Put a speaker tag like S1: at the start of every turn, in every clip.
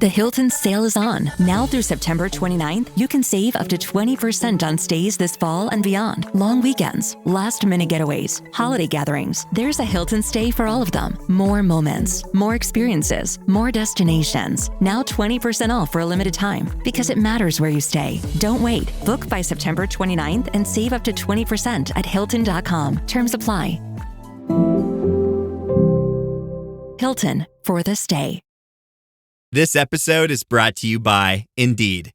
S1: The Hilton sale is on. Now through September 29th, you can save up to 20% on stays this fall and beyond. Long weekends, last-minute getaways, holiday gatherings. There's a Hilton stay for all of them. More moments, more experiences, more destinations. Now 20% off for a limited time because it matters where you stay. Don't wait. Book by September 29th and save up to 20% at Hilton.com. Terms apply. Hilton for the stay.
S2: This episode is brought to you by Indeed.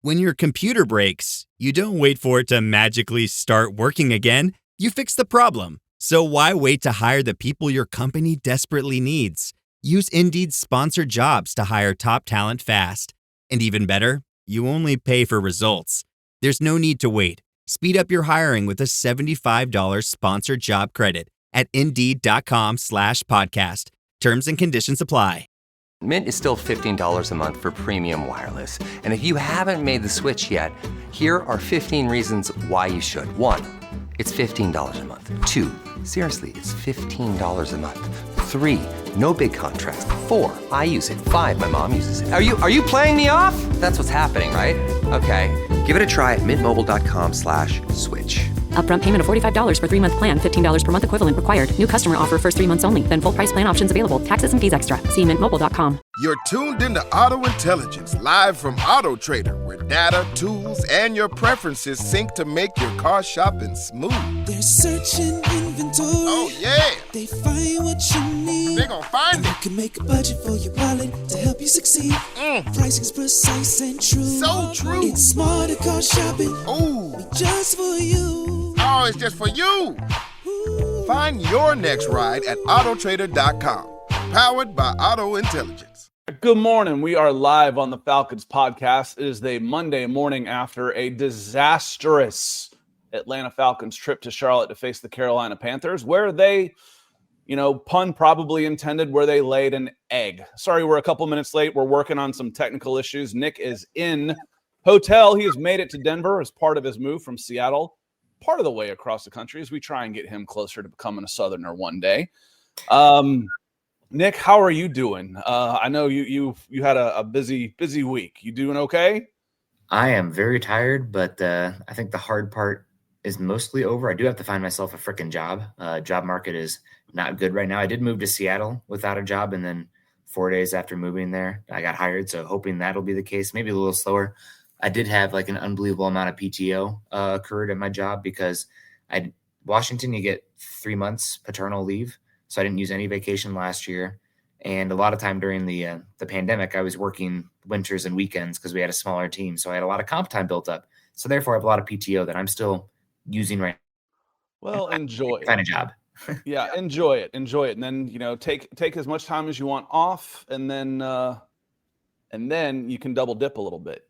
S2: When your computer breaks, you don't wait for it to magically start working again. You fix the problem. So why wait to hire the people your company desperately needs? Use Indeed's sponsored jobs to hire top talent fast. And even better, you only pay for results. There's no need to wait. Speed up your hiring with a $75 sponsored job credit at Indeed.com/podcast. Terms and conditions apply.
S3: Mint is still $15 a month for premium wireless. And if you haven't made the switch yet, here are 15 reasons why you should. 1, it's $15 a month. 2, seriously, it's $15 a month. 3, no big contrast. 4, I use it. 5, my mom uses it. Are you playing me off? That's what's happening, right? Okay, give it a try at mintmobile.com/switch.
S4: Upfront payment of $45 for 3-month plan, $15 per month equivalent required. New customer offer first 3 months only. Then full price plan options available. Taxes and fees extra. See mintmobile.com.
S5: You're tuned into Auto Intelligence, live from Auto Trader, where data, tools, and your preferences sync to make your car shopping smooth.
S6: They're searching inventory.
S5: Oh, yeah.
S6: They find what you need.
S5: They're gonna find
S6: and
S5: it.
S6: You can make a budget for your wallet to help you succeed. Pricing's precise and true.
S5: So true.
S6: It's smarter car shopping.
S5: Ooh.
S6: Just for you.
S5: Oh, it's just for you. Ooh. Find your next ride at autotrader.com. Powered by Auto Intelligence.
S7: Good morning. We are live on the Falcons Podcast. It is the Monday morning after a disastrous Atlanta Falcons trip to Charlotte to face the Carolina Panthers, where they, pun probably intended, where they laid an egg. Sorry, we're a couple minutes late. We're working on some technical issues. Nick is in hotel. He has made it to Denver as part of his move from Seattle, part of the way across the country as we try and get him closer to becoming a Southerner one day. Nick, how are you doing? I know you had a busy week. You doing okay?
S8: I am very tired, but I think the hard part is mostly over. I do have to find myself a freaking job. Job market is not good right now. I did move to Seattle without a job, and then 4 days after moving there, I got hired. So hoping that'll be the case. Maybe a little slower. I did have like an unbelievable amount of PTO occurred at my job because Washington, you get 3 months paternal leave. So I didn't use any vacation last year. And a lot of time during the pandemic, I was working winters and weekends because we had a smaller team. So I had a lot of comp time built up. So therefore I have a lot of PTO that I'm still using right now.
S7: Well, enjoy it.
S8: Find a job.
S7: Yeah, enjoy it. And then, take as much time as you want off, and then you can double dip a little bit.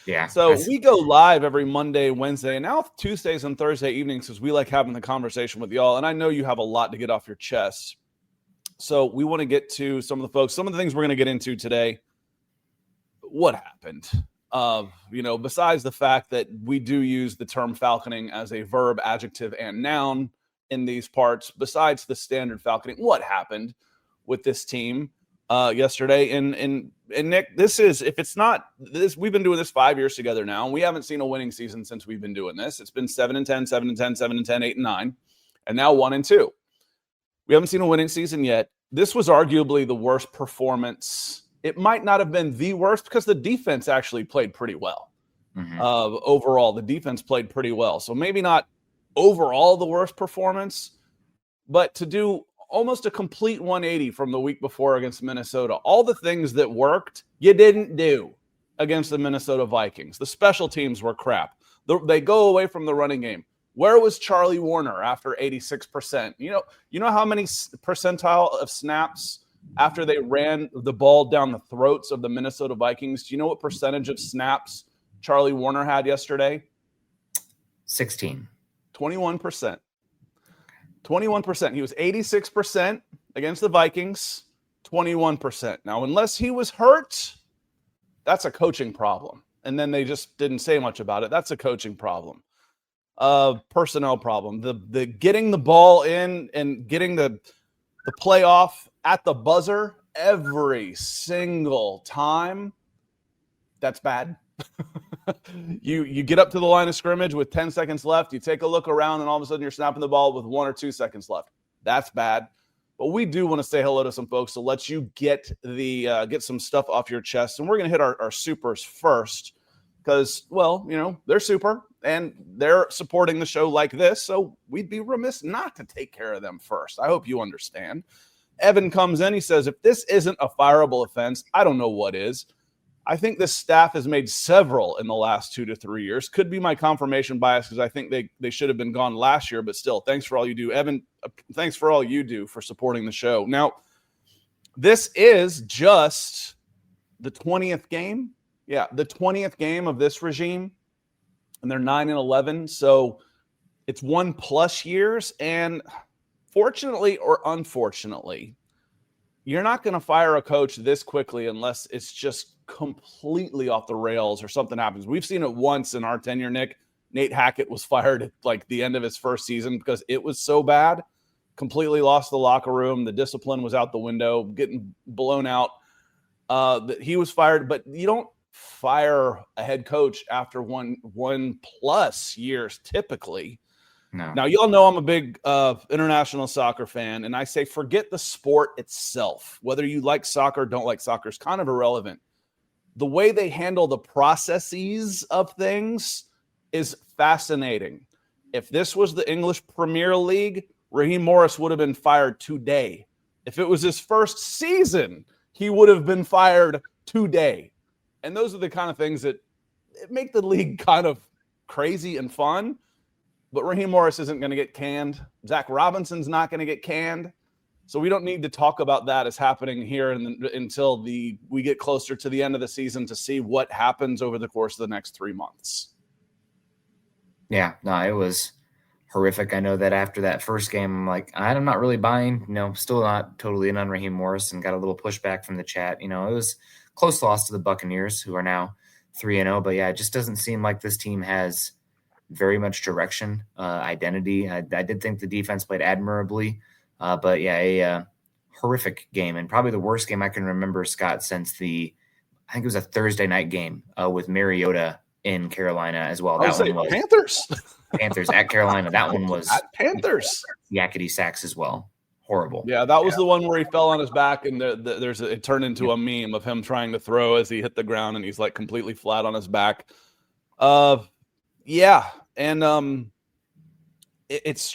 S8: Yeah.
S7: So we go live every Monday, Wednesday, and now Tuesdays and Thursday evenings because we like having the conversation with y'all. And I know you have a lot to get off your chest. So we want to get to some of the folks, some of the things we're going to get into today. What happened? Besides the fact that we do use the term falconing as a verb, adjective, and noun in these parts, besides the standard falconing, what happened with this team yesterday? And Nick, this is, if it's not this, we've been doing this 5 years together now, and we haven't seen a winning season since we've been doing this. It's been 7-10, 7-10, 7-10, 8-9, and now 1-2. We haven't seen a winning season yet. This was arguably the worst performance. It might not have been the worst because the defense actually played pretty well. Mm-hmm. Overall, the defense played pretty well. So maybe not overall the worst performance, but to do almost a complete 180 from the week before against Minnesota. All the things that worked, you didn't do against the Minnesota Vikings. The special teams were crap. They go away from the running game. Where was Charlie Warner after 86%? You know how many percentile of snaps after they ran the ball down the throats of the Minnesota Vikings? Do you know what percentage of snaps Charlie Warner had yesterday?
S8: 16.
S7: 21%. 21%. He was 86% against the Vikings, 21%. Now, unless he was hurt, that's a coaching problem. And then they just didn't say much about it. That's a coaching problem. Personnel problem. The getting the ball in and getting the playoff at the buzzer every single time, that's bad. You get up to the line of scrimmage with 10 seconds left. You take a look around, and all of a sudden you're snapping the ball with 1 or 2 seconds left. That's bad. But we do want to say hello to some folks, so let you get some stuff off your chest. And we're going to hit our supers first because, well, they're super and they're supporting the show like this, so we'd be remiss not to take care of them first. I hope you understand. Evan comes in. He says, if this isn't a fireable offense, I don't know what is. I think this staff has made several in the last 2 to 3 years. Could be my confirmation bias because I think they should have been gone last year, but still, thanks for all you do. Evan, thanks for all you do for supporting the show. Now, this is just the 20th game. Yeah, the 20th game of this regime, and they're 9-11. So it's 1+ years, and fortunately or unfortunately, you're not going to fire a coach this quickly unless it's just completely off the rails or something happens. We've seen it once in our tenure, Nick. Nate Hackett was fired at like the end of his first season because it was so bad. Completely lost the locker room. The discipline was out the window, getting blown out. That he was fired, but you don't fire a head coach after 1+ years typically.
S8: No.
S7: Now, you all know I'm a big international soccer fan, and I say forget the sport itself. Whether you like soccer or don't like soccer is kind of irrelevant. The way they handle the processes of things is fascinating. If this was the English Premier League, Raheem Morris would have been fired today. If it was his first season, he would have been fired today. And those are the kind of things that make the league kind of crazy and fun. But Raheem Morris isn't going to get canned. Zach Robinson's not going to get canned. So we don't need to talk about that as happening here until we get closer to the end of the season to see what happens over the course of the next 3 months.
S8: Yeah, no, it was horrific. I know that after that first game, I'm like, I'm not really buying, still not totally in on Raheem Morris, and got a little pushback from the chat. It was a close loss to the Buccaneers, who are now 3-0. But yeah, it just doesn't seem like this team has very much direction, identity. I did think the defense played admirably, but yeah, a horrific game, and probably the worst game I can remember, Scott, since I think it was a Thursday night game with Mariota in Carolina as well. That one was Panthers at Carolina. That one was
S7: at Panthers.
S8: Yakety sacks as well. Horrible.
S7: Yeah, that was the one where he fell on his back, and it turned into a meme of him trying to throw as he hit the ground, and he's like completely flat on his back. Yeah, and it's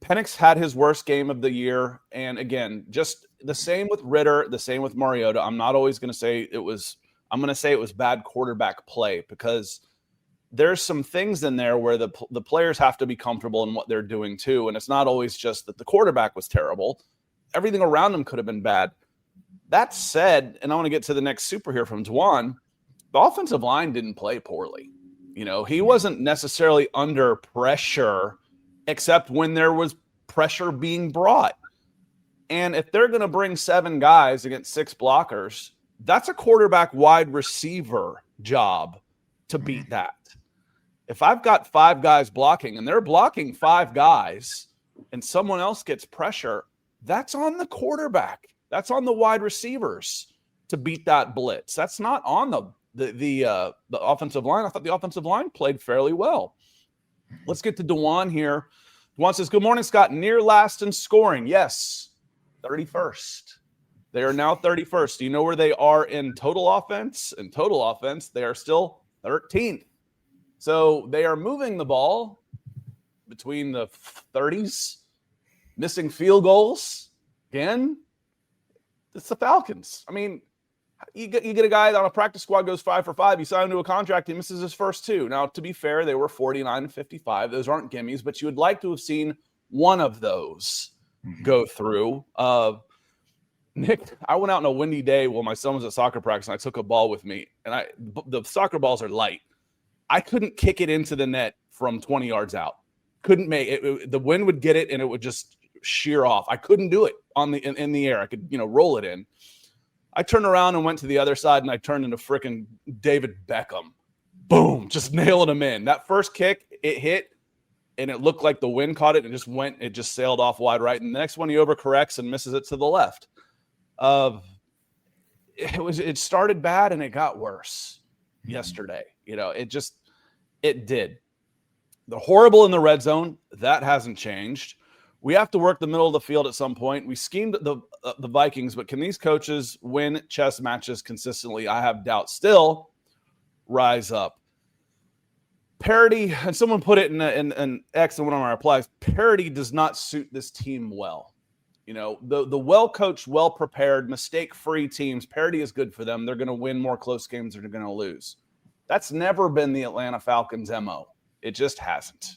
S7: Penix had his worst game of the year, and again, just the same with Ritter, the same with Mariota. I'm not always going to say it was. I'm going to say it was bad quarterback play because there's some things in there where the players have to be comfortable in what they're doing too, and it's not always just that the quarterback was terrible. Everything around them could have been bad. That said, and I want to get to the next super here from Dwan, the offensive line didn't play poorly. He wasn't necessarily under pressure except when there was pressure being brought. And if they're going to bring 7 guys against 6 blockers, that's a quarterback wide receiver job to beat that. If I've got 5 guys blocking and they're blocking 5 guys and someone else gets pressure, that's on the quarterback. That's on the wide receivers to beat that blitz. That's not on the offensive line. I thought the offensive line played fairly well. Let's get to DeJuan here. DeJuan says, good morning, Scott. Near last in scoring. Yes, 31st. They are now 31st. Do you know where they are in total offense? In total offense, they are still 13th. So they are moving the ball between the 30s, missing field goals. Again, it's the Falcons. I mean, you get a guy on a practice squad goes 5 for 5. You sign him to a contract. He misses his first 2. Now, to be fair, they were 49 and 55. Those aren't gimmies, but you would like to have seen one of those go through. Nick, I went out on a windy day while my son was at soccer practice, and I took a ball with me. And the soccer balls are light. I couldn't kick it into the net from 20 yards out. Couldn't make it. The wind would get it, and it would just shear off. I couldn't do it in the air. I could roll it in. I turned around and went to the other side, and I turned into freaking David Beckham. Boom, just nailing him in. That first kick, it hit, and it looked like the wind caught it and it just sailed off wide right. And the next one, he overcorrects and misses it to the left. It started bad and it got worse yesterday. It did. The horrible in the red zone, that hasn't changed. We have to work the middle of the field at some point. We schemed the Vikings, but can these coaches win chess matches consistently? I have doubt. Still, rise up. Parity, and someone put it in X in one of my replies, parity does not suit this team well. The well-coached, well-prepared, mistake-free teams, parity is good for them. They're going to win more close games than they're going to lose. That's never been the Atlanta Falcons' MO. It just hasn't.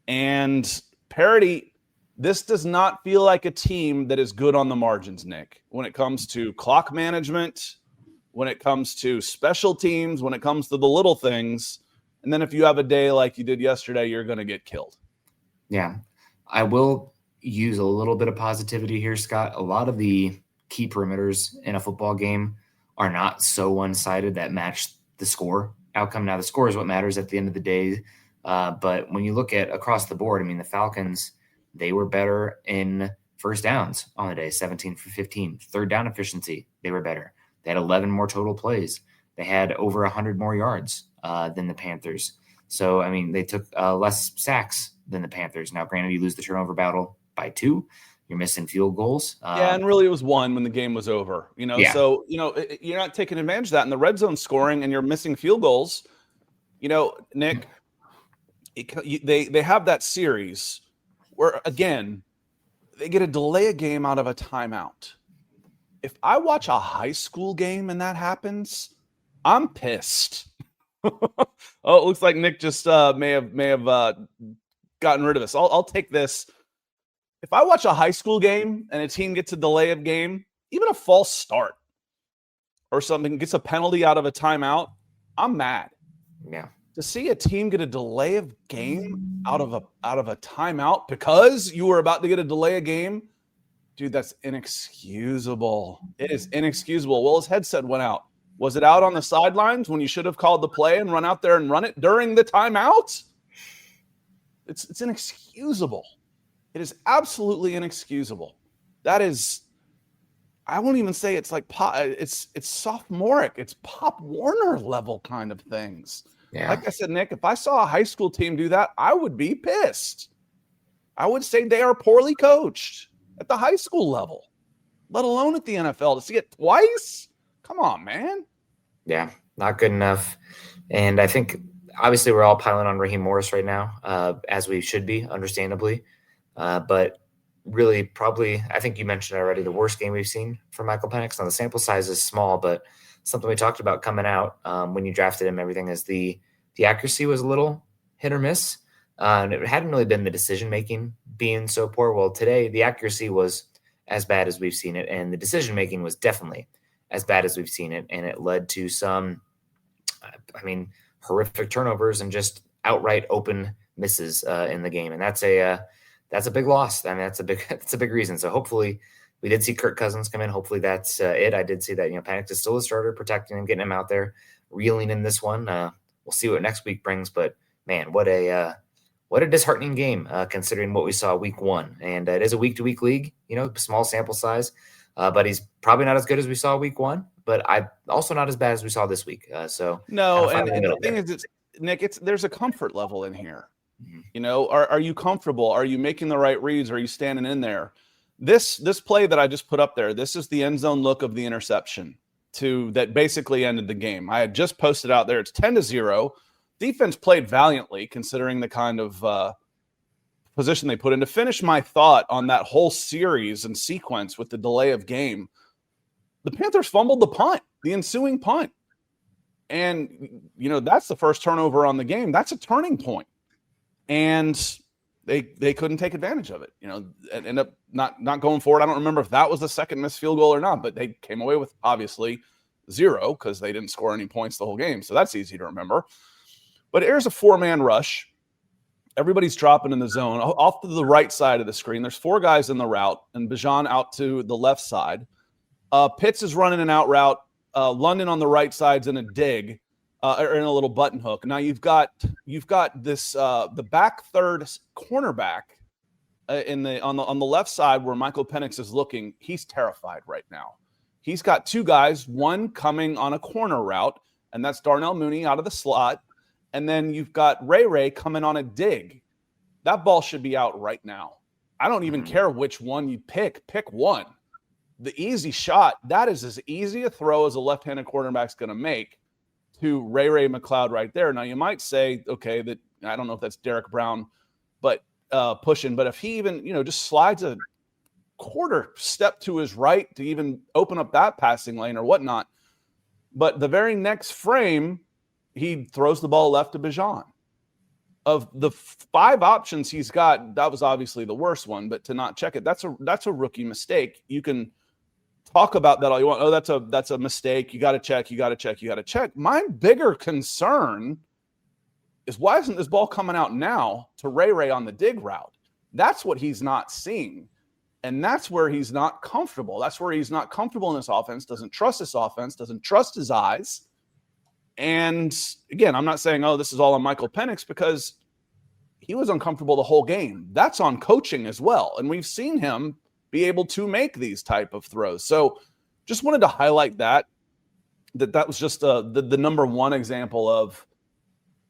S7: And parity, this does not feel like a team that is good on the margins, Nick, when it comes to clock management, when it comes to special teams, when it comes to the little things. And then if you have a day like you did yesterday, you're going to get killed.
S8: Yeah, I will use a little bit of positivity here, Scott. A lot of the key perimeters in a football game are not so one-sided that match the score outcome. Now, the score is what matters at the end of the day. But when you look at across the board, I mean, the Falcons, they were better in first downs on the day, 17 for 15. Third down efficiency, they were better. They had 11 more total plays. They had over 100 more yards than the Panthers. So, I mean, they took less sacks than the Panthers. Now, granted, you lose the turnover battle by 2. You're missing field goals.
S7: And really it was 1 when the game was over.
S8: Yeah.
S7: So, you're not taking advantage of that in the red zone scoring, and you're missing field goals. Nick, they have that series where, again, they get a delay a game out of a timeout. If I watch a high school game and that happens, I'm pissed. It looks like Nick just may have gotten rid of us. I'll take this. If I watch a high school game and a team gets a delay of game, even a false start or something, gets a penalty out of a timeout, I'm mad.
S8: Yeah.
S7: To see a team get a delay of game out of a timeout because you were about to get a delay of game, dude, that's inexcusable. It is inexcusable. Well, his headset went out. Was it out on the sidelines when you should have called the play and run out there and run it during the timeout? It's inexcusable. It is absolutely inexcusable. That is, I won't even say it's like it's sophomoric. It's Pop Warner level kind of things.
S8: Yeah.
S7: Like I said, Nick, if I saw a high school team do that, I would be pissed. I would say they are poorly coached at the high school level, let alone at the NFL. To see it twice? Come on, man.
S8: Yeah, not good enough. And I think, obviously, we're all piling on Raheem Morris right now, as we should be, understandably. But really, probably, I think you mentioned already, the worst game we've seen from Michael Penix. Now, the sample size is small, but something we talked about coming out when you drafted him, everything is the accuracy was a little hit or miss. And it hadn't really been the decision-making being so poor. Well, today, the accuracy was as bad as we've seen it, and the decision-making was definitely as bad as we've seen it, and it led to some, horrific turnovers and just outright open misses in the game, and that's a big loss. I mean, that's a big reason. So hopefully, we did see Kirk Cousins come in. Hopefully that's it. I did see that Penix is still a starter, protecting him, getting him out there, reeling in this one. We'll see what next week brings, but man, what a disheartening game considering what we saw week 1, and it is a week-to-week league. Small sample size. But he's probably not as good as we saw week 1, but also not as bad as we saw this week.
S7: No, and the thing is, Nick, there's a comfort level in here. Mm-hmm. Are you comfortable? Are you making the right reads? Are you standing in there? This play that I just put up there, this is the end zone look of the interception that basically ended the game. I had just posted out there. It's 10-0. Defense played valiantly considering the kind of position they put in. To finish my thought on that whole series and sequence with the delay of game, the Panthers fumbled the ensuing punt. And, that's the first turnover on the game. That's a turning point. And they couldn't take advantage of it, end up not going forward. I don't remember if that was the second missed field goal or not, but they came away with obviously 0 because they didn't score any points the whole game. So that's easy to remember. But here's a 4-man rush. Everybody's dropping in the zone. Off to the right side of the screen, there's 4 guys in the route, and Bijan out to the left side. Pitts is running an out route. London on the right side's in a dig, or in a little button hook. Now you've got this the back third cornerback on the left side where Michael Penix is looking, he's terrified right now. He's got two guys, one coming on a corner route, and that's Darnell Mooney out of the slot. And then you've got Ray coming on a dig. That ball should be out right now. I don't even care which one you pick. Pick one. The easy shot, that is as easy a throw as a left-handed quarterback's going to make to Ray McCloud right there. Now, you might say, okay, that I don't know if that's Derek Brown, but pushing. But if he even, just slides a quarter step to his right to even open up that passing lane or whatnot. But the very next frame, he throws the ball left to Bijan. Of the 5 options he's got, that was obviously the worst one, but to not check it, that's a rookie mistake. You can talk about that all you want. Oh, that's a mistake. You got to check. My bigger concern is, why isn't this ball coming out now to Ray on the dig route? That's what he's not seeing. And that's where he's not comfortable. That's where he's not comfortable in this offense, doesn't trust this offense, doesn't trust his eyes. And again, I'm not saying, this is all on Michael Penix, because he was uncomfortable the whole game. That's on coaching as well. And we've seen him be able to make these type of throws. So just wanted to highlight that was just the number one example of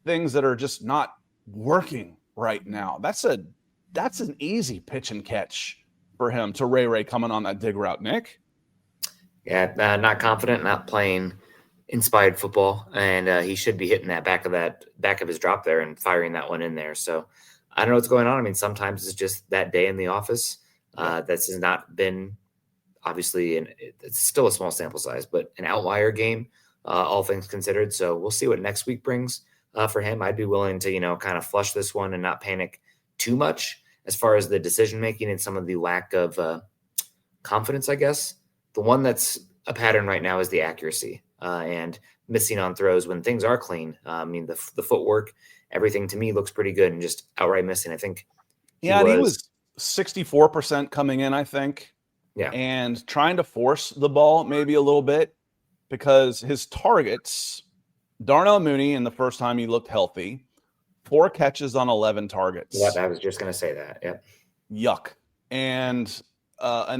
S7: things that are just not working right now. That's an easy pitch and catch for him to Ray coming on that dig route, Nick.
S8: Yeah, not confident, not playing inspired football, and he should be hitting that back of his drop there and firing that one in there. So I don't know what's going on. I mean, sometimes it's just that day in the office. This has not been, obviously, it's still a small sample size, but an outlier game, all things considered. So we'll see what next week brings for him. I'd be willing to, kind of flush this one and not panic too much as far as the decision-making and some of the lack of confidence, I guess. The one that's a pattern right now is the accuracy and missing on throws when things are clean. I mean, the footwork, everything to me looks pretty good, and just outright missing. I think
S7: he was 64% coming in, I think.
S8: Yeah.
S7: And trying to force the ball maybe a little bit, because his targets, Darnell Mooney, in the first time he looked healthy, 4 catches on 11 targets.
S8: Yeah, I was just going to say that. Yeah.
S7: Yuck. And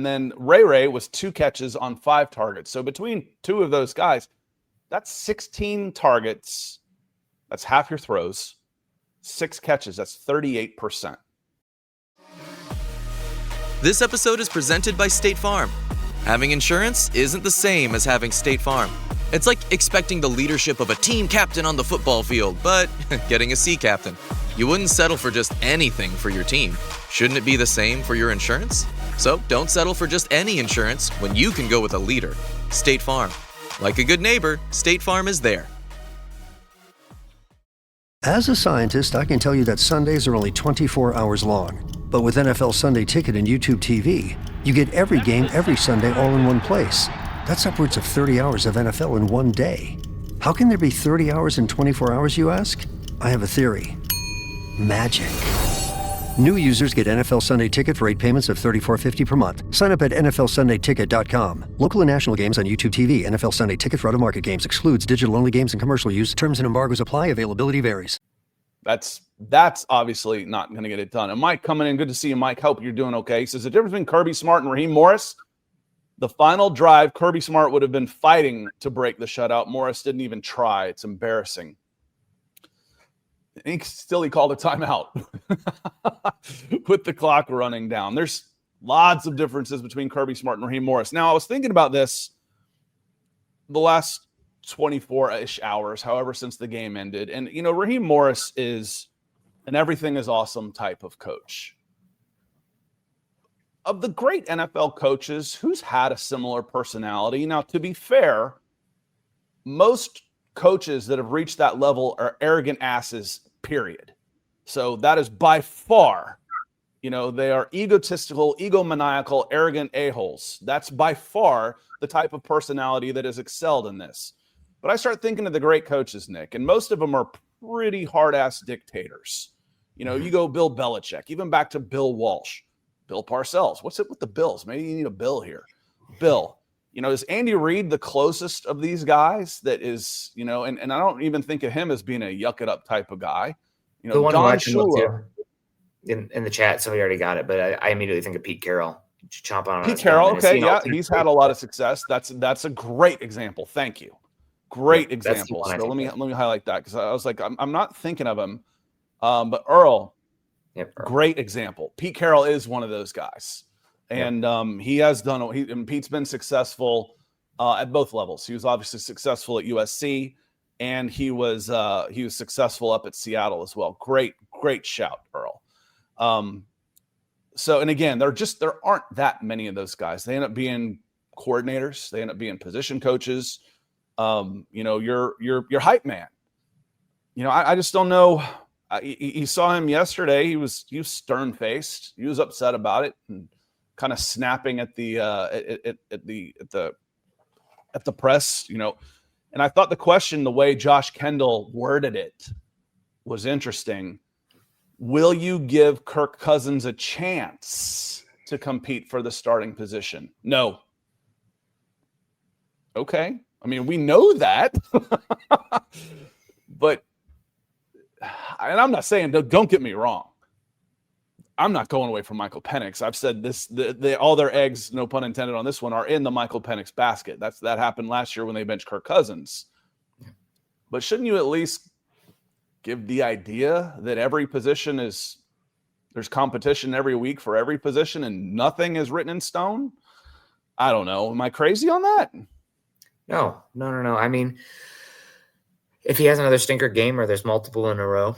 S7: then Ray was 2 catches on 5 targets. So between 2 of those guys, that's 16 targets. That's half your throws. 6 catches. That's 38%.
S9: This episode is presented by State Farm. Having insurance isn't the same as having State Farm. It's like expecting the leadership of a team captain on the football field, but getting a sea captain. You wouldn't settle for just anything for your team. Shouldn't it be the same for your insurance? So don't settle for just any insurance when you can go with a leader. State Farm. Like a good neighbor, State Farm is there.
S10: As a scientist, I can tell you that Sundays are only 24 hours long. But with NFL Sunday Ticket and YouTube TV, you get every game every Sunday all in one place. That's upwards of 30 hours of NFL in one day. How can there be 30 hours in 24 hours, you ask? I have a theory. Magic. New users get NFL Sunday Ticket for 8 payments of $34.50 per month. Sign up at NFLSundayTicket.com. Local and national games on YouTube TV. NFL Sunday Ticket for out-of-market games excludes digital-only games and commercial use. Terms and embargoes apply. Availability varies.
S7: That's obviously not going to get it done. And Mike coming in, good to see you, Mike. Hope you're doing okay. He says the difference between Kirby Smart and Raheem Morris, the final drive, Kirby Smart would have been fighting to break the shutout. Morris didn't even try. It's embarrassing. He called a timeout with the clock running down. There's lots of differences between Kirby Smart and Raheem Morris. Now, I was thinking about this the last 24-ish hours, however, since the game ended. And, Raheem Morris is an everything is awesome type of coach. Of the great NFL coaches, who's had a similar personality? Now, to be fair, most coaches that have reached that level are arrogant asses, period. So that is by far, they are egotistical, egomaniacal, arrogant a-holes. That's by far the type of personality that has excelled in this. But I start thinking of the great coaches, Nick, and most of them are pretty hard-ass dictators. You go Bill Belichick, even back to Bill Walsh, Bill Parcells. What's it with the Bills? Maybe you need a Bill here. Bill. Is Andy Reid the closest of these guys that is, and I don't even think of him as being a yuck it up type of guy.
S8: The one
S7: Don
S8: watching
S7: Shula.
S8: in the chat, somebody already got it, but I immediately think of Pete Carroll. Chomp on
S7: Pete Carroll, okay, yeah, he's had a lot of success. That's a great example. Thank you. Great example. So let me highlight that because I was like, I'm not thinking of him, but Earl, great example. Pete Carroll is one of those guys, and he has done. And Pete's been successful at both levels. He was obviously successful at USC, and he was successful up at Seattle as well. Great shout, Earl. So, and again, there aren't that many of those guys. They end up being coordinators. They end up being position coaches. Your hype man. I just don't know. You saw him yesterday. He was stern faced. He was upset about it and kind of snapping at the press. And I thought the question, the way Josh Kendall worded it, was interesting. Will you give Kirk Cousins a chance to compete for the starting position? No. Okay. I mean, we know that. But, and I'm not saying, don't get me wrong, I'm not going away from Michael Penix. I've said this, all their eggs, no pun intended on this one, are in the Michael Penix basket. That happened last year when they benched Kirk Cousins. But shouldn't you at least give the idea that every position there's competition every week for every position and nothing is written in stone? I don't know. Am I crazy on that?
S8: No. I mean, if he has another stinker game or there's multiple in a row,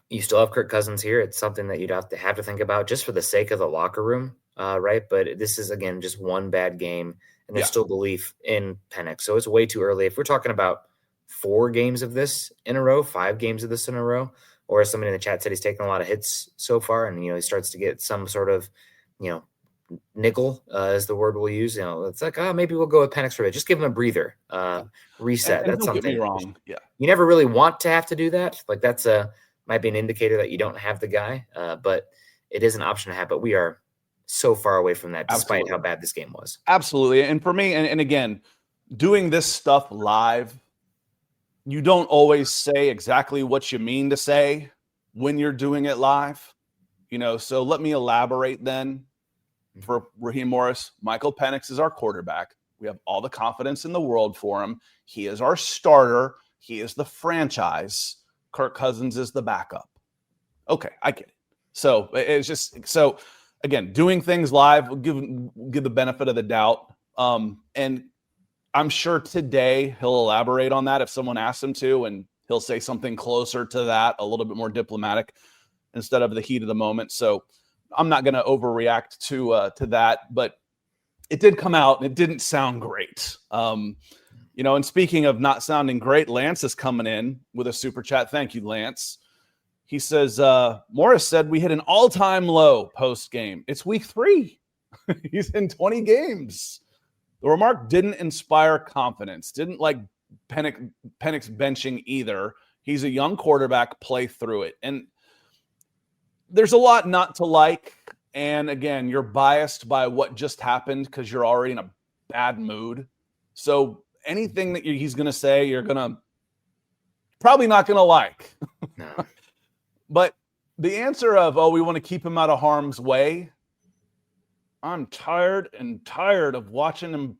S8: you still have Kirk Cousins here. It's something that you'd have to think about just for the sake of the locker room, right? But this is, again, just one bad game, and there's still belief in Penix. So it's way too early. If we're talking about 4 games of this in a row, 5 games of this in a row, or as somebody in the chat said, he's taken a lot of hits so far, and he starts to get some sort of nickel is the word we'll use. It's like, maybe we'll go with Penix for a bit. Just give him a breather, reset.
S7: And
S8: that's
S7: don't
S8: something
S7: get me wrong. Yeah,
S8: you never really want to have to do that. Like that's might be an indicator that you don't have the guy, but it is an option to have. But we are so far away from that, despite how bad this game was.
S7: Absolutely, and for me, and again, doing this stuff live, you don't always say exactly what you mean to say when you're doing it live. So let me elaborate then. For Raheem Morris, Michael Penix is our quarterback. We have all the confidence in the world for him. He is our starter. He is the franchise. Kirk Cousins is the backup. Okay, I get it. So it's just again, doing things live will give the benefit of the doubt. And I'm sure today he'll elaborate on that if someone asks him to, and he'll say something closer to that, a little bit more diplomatic instead of the heat of the moment. So I'm not going to overreact to that, but it did come out and it didn't sound great. And speaking of not sounding great, Lance is coming in with a super chat. Thank you, Lance. He says, Morris said we hit an all-time low post-game. It's week 3. He's in 20 games. The remark didn't inspire confidence. Didn't like Penix benching either. He's a young quarterback. Play through it. And there's a lot not to like. And again, you're biased by what just happened because you're already in a bad mood. So anything that he's going to say, you're probably not going to like.
S8: No.
S7: But the answer of, we want to keep him out of harm's way, I'm tired of watching him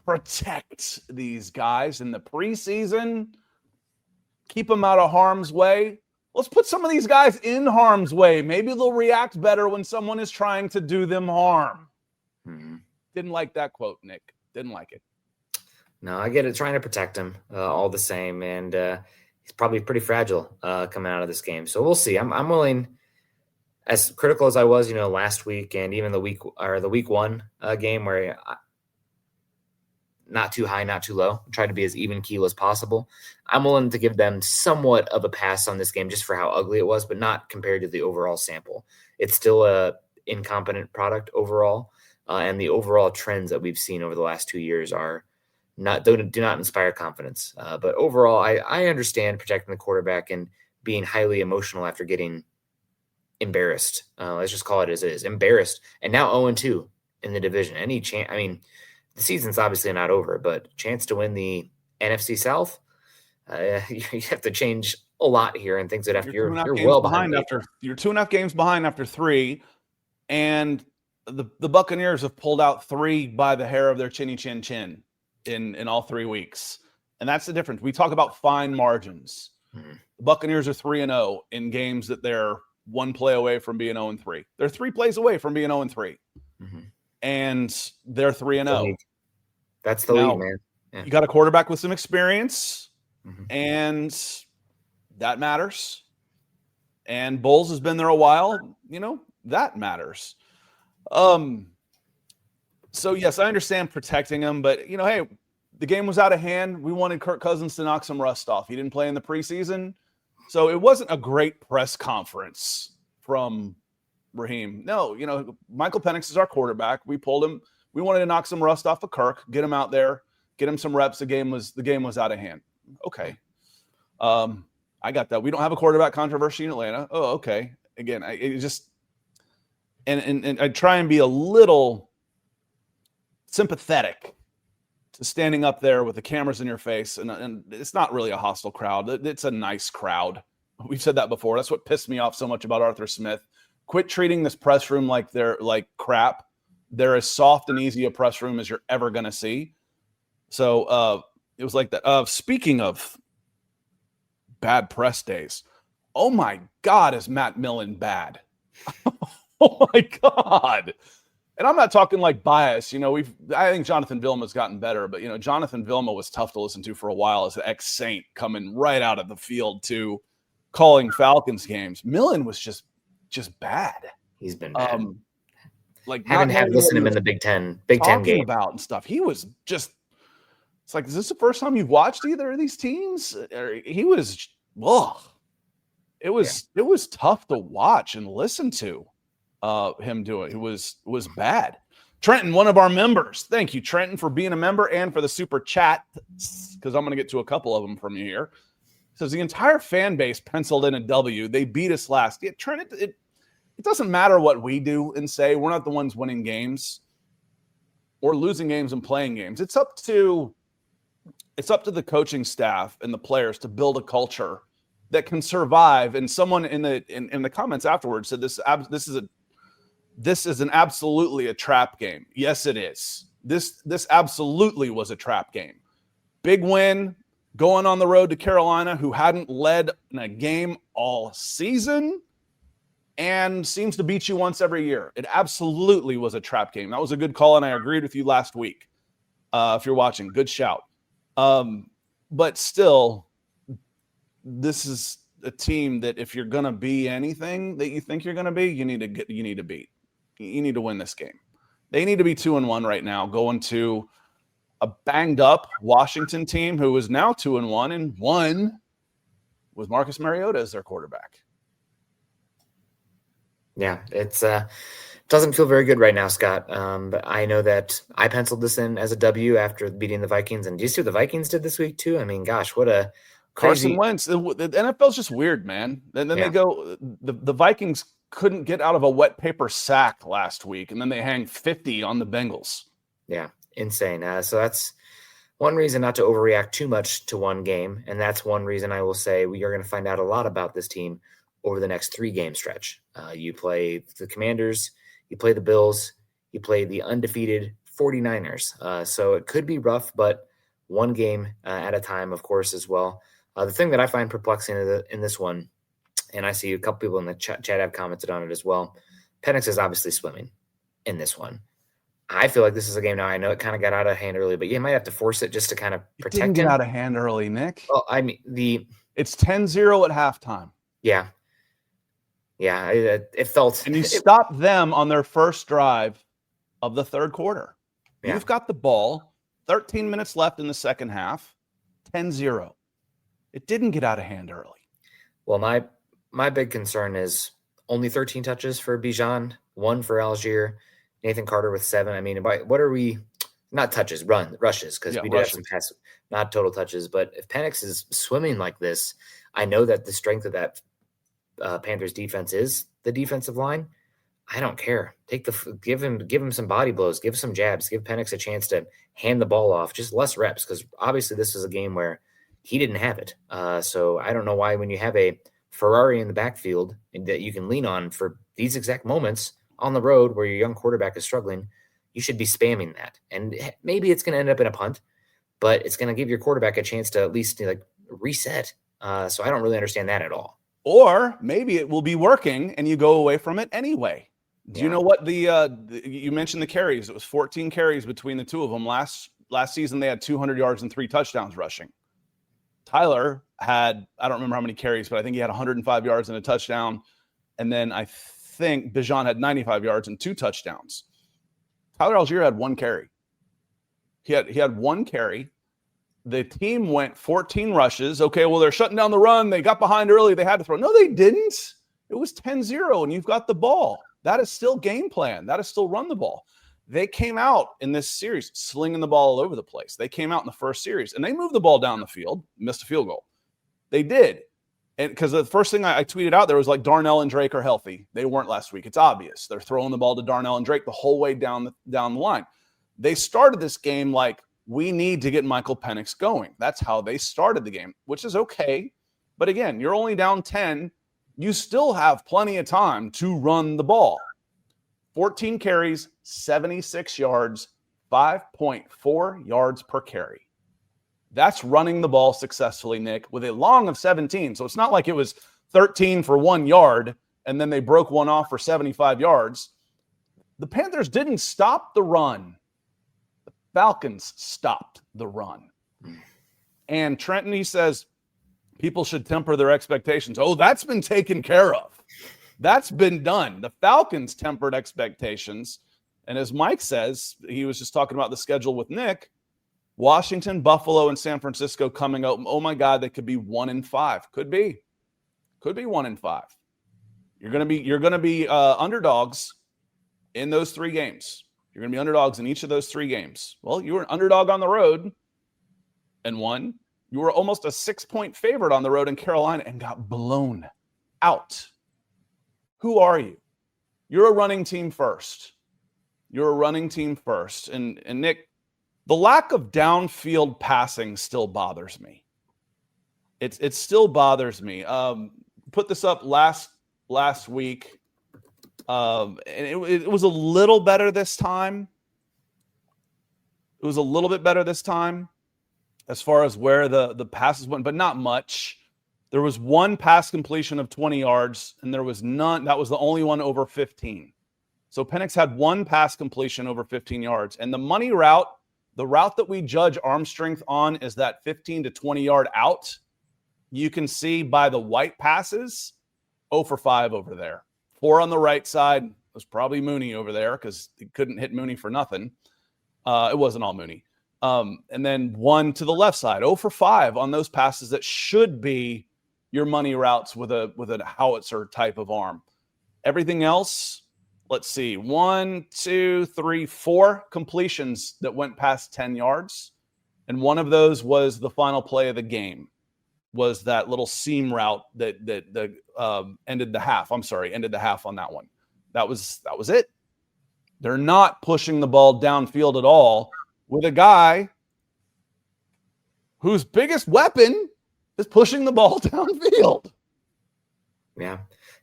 S7: protect these guys in the preseason. Keep them out of harm's way. Let's put some of these guys in harm's way. Maybe they'll react better when someone is trying to do them harm.
S8: Mm-hmm.
S7: Didn't like that quote, Nick. Didn't like it.
S8: No, I get it. Trying to protect him all the same. And he's probably pretty fragile coming out of this game. So we'll see. I'm willing, as critical as I was, last week and even the week 1 game where not too high, not too low. Try to be as even keel as possible. I'm willing to give them somewhat of a pass on this game just for how ugly it was, but not compared to the overall sample. It's still a incompetent product overall, and the overall trends that we've seen over the last 2 years do not inspire confidence. But overall, I understand protecting the quarterback and being highly emotional after getting embarrassed. Let's just call it as it is. Embarrassed, and now 0-2 in the division. Any chance? I mean, the season's obviously not over, but chance to win the NFC South, you have to change a lot here and things that after you're
S7: 2.5
S8: well
S7: games
S8: behind
S7: you're 2.5 games behind after 3, and the Buccaneers have pulled out 3 by the hair of their chinny chin chin in all 3 weeks. And that's the difference. We talk about fine margins.
S8: Mm-hmm.
S7: The Buccaneers are 3-0 in games that they're 1 play away from being 0-3. They're 3 plays away from being 0-3.
S8: Mm-hmm.
S7: And they're 3-0.
S8: That's the lead, man. Yeah.
S7: You got a quarterback with some experience,
S8: mm-hmm.
S7: and that matters. And Bowles has been there a while. That matters. So yes, I understand protecting him, but hey, the game was out of hand. We wanted Kirk Cousins to knock some rust off. He didn't play in the preseason, so it wasn't a great press conference from Raheem. No, Michael Penix is our quarterback. We pulled him. We wanted to knock some rust off of Kirk, get him out there, get him some reps. The game was out of hand. Okay. I got that. We don't have a quarterback controversy in Atlanta. Oh, okay. Again, and I try and be a little sympathetic to standing up there with the cameras in your face, and it's not really a hostile crowd. It's a nice crowd. We've said that before. That's what pissed me off so much about Arthur Smith. Quit treating this press room like they're like crap. They're as soft and easy a press room as you're ever going to see. So it was like that. Speaking of bad press days, oh my God, is Matt Millen bad? Oh my God. And I'm not talking like bias. I think Jonathan Vilma's gotten better, but Jonathan Vilma was tough to listen to for a while as the ex-Saint coming right out of the field to calling Falcons games. Millen was just bad.
S8: He's been bad. Haven't had listened to him in the Big Ten game
S7: about and stuff. He was just. It's like, is this the first time you've watched either of these teams? He was. It was tough to watch and listen to. Him do it. It was bad. Trenton, one of our members. Thank you, Trenton, for being a member and for the super chat, because I'm going to get to a couple of them from you here. Says the entire fan base penciled in a W. They beat us last. Yeah, Trent, it doesn't matter what we do and say. We're not the ones winning games or losing games and playing games. It's up to the coaching staff and the players to build a culture that can survive. And someone in the comments afterwards said this is an absolutely a trap game. Yes, it is. This absolutely was a trap game. Big win, going on the road to Carolina, who hadn't led in a game all season and seems to beat you once every year. It absolutely was a trap game. That was a good call, and I agreed with you last week. If you're watching, good shout. But still, this is a team that if you're going to be anything that you think you're going to be, you need to beat. You need to win this game. They need to be 2-1 right now, going to a banged up Washington team who is now 2-1 and won with Marcus Mariota as their quarterback.
S8: Yeah, it's doesn't feel very good right now, Scott. But I know that I penciled this in as a W after beating the Vikings. And do you see what the Vikings did this week too? I mean, gosh, what a crazy...
S7: Carson Wentz. The NFL's just weird, man. And then they go, the Vikings couldn't get out of a wet paper sack last week, and then they hang 50 on the Bengals.
S8: Yeah, insane. So that's one reason not to overreact too much to one game, and that's one reason I will say we are going to find out a lot about this team over the next 3-game stretch. You play the Commanders, you play the Bills, you play the undefeated 49ers. So it could be rough, but one game at a time, of course, as well. The thing that I find perplexing in this one, and I see a couple people in the chat have commented on it as well, Penix is obviously swimming in this one. I feel like this is a game now. I know it kind of got out of hand early, but you might have to force it just to kind of protect him.
S7: It didn't get out of hand early, Nick.
S8: Well, I mean,
S7: it's 10-0 at halftime.
S8: Yeah. Yeah, it felt...
S7: And you stopped them on their first drive of the third quarter. Yeah. You've got the ball, 13 minutes left in the second half, 10-0. It didn't get out of hand early.
S8: Well, my big concern is only 13 touches for Bijan, 1 for Algier, Nathan Carter with 7. I mean, what are we – not touches, rushes, because we did have some pass, not total touches. But if Penix is swimming like this, I know that the strength of that Panthers defense is the defensive line. I don't care. Give him some body blows, give some jabs, give Penix a chance to hand the ball off, just less reps, because obviously this is a game where he didn't have it. So I don't know why when you have a Ferrari in the backfield that you can lean on for these exact moments on the road where your young quarterback is struggling, you should be spamming that. And maybe it's going to end up in a punt, but it's going to give your quarterback a chance to at least like reset. So I don't really understand that at all.
S7: Or maybe it will be working and you go away from it anyway. Do you know what you mentioned the carries? It was 14 carries between the two of them. Last season, they had 200 yards and 3 touchdowns rushing. Tyler had, I don't remember how many carries, but I think he had 105 yards and a touchdown. And then I think Bijan had 95 yards and 2 touchdowns. Tyler Algier had 1 carry. He had 1 carry. The team went 14 rushes. Okay, well, they're shutting down the run. They got behind early. They had to throw. No, they didn't. It was 10-0, and you've got the ball. That is still game plan. That is still run the ball. They came out in this series slinging the ball all over the place. They came out in the first series, and they moved the ball down the field, missed a field goal. They did. And because the first thing I tweeted out there was like Darnell and Drake are healthy. They weren't last week. It's obvious. They're throwing the ball to Darnell and Drake the whole way down the line. They started this game like, we need to get Michael Penix going. That's how they started the game, which is okay. But again, you're only down 10. You still have plenty of time to run the ball. 14 carries, 76 yards, 5.4 yards per carry. That's running the ball successfully, Nick, with a long of 17. So it's not like it was 13 for 1 yard and then they broke one off for 75 yards. The Panthers didn't stop the run. The Falcons stopped the run. And Trenton, he says, people should temper their expectations. Oh, that's been taken care of. That's been done. The Falcons tempered expectations. And as Mike says, he was just talking about the schedule with Nick, Washington, Buffalo, and San Francisco coming out. Oh, my God, they could be 1-5. Could be 1-5. You're going to be underdogs in those 3 games. You're going to be underdogs in each of those 3 games. Well, you were an underdog on the road and won. You were almost a 6-point favorite on the road in Carolina and got blown out. Who are you? You're a running team first. And Nick, the lack of downfield passing still bothers me. It still bothers me. Put this up last week. And it was a little better this time. It was a little bit better this time as far as where the passes went, but not much. There was 1 pass completion of 20 yards, and there was none. That was the only one over 15. So Penix had 1 pass completion over 15 yards. And the money route, the route that we judge arm strength on is that 15 to 20-yard out. You can see by the white passes, 0 for 5 over there. 4 on the right side. It was probably Mooney over there because he couldn't hit Mooney for nothing. It wasn't all Mooney. And then 1 to the left side, 0 for 5 on those passes that should be your money routes with a howitzer type of arm. Everything else, let's see, 1, 2, 3, 4 completions that went past 10 yards. And one of those was the final play of the game, was that little seam route that ended the half. Ended the half on that one. That was it. They're not pushing the ball downfield at all with a guy whose biggest weapon is pushing the ball downfield.
S8: Yeah.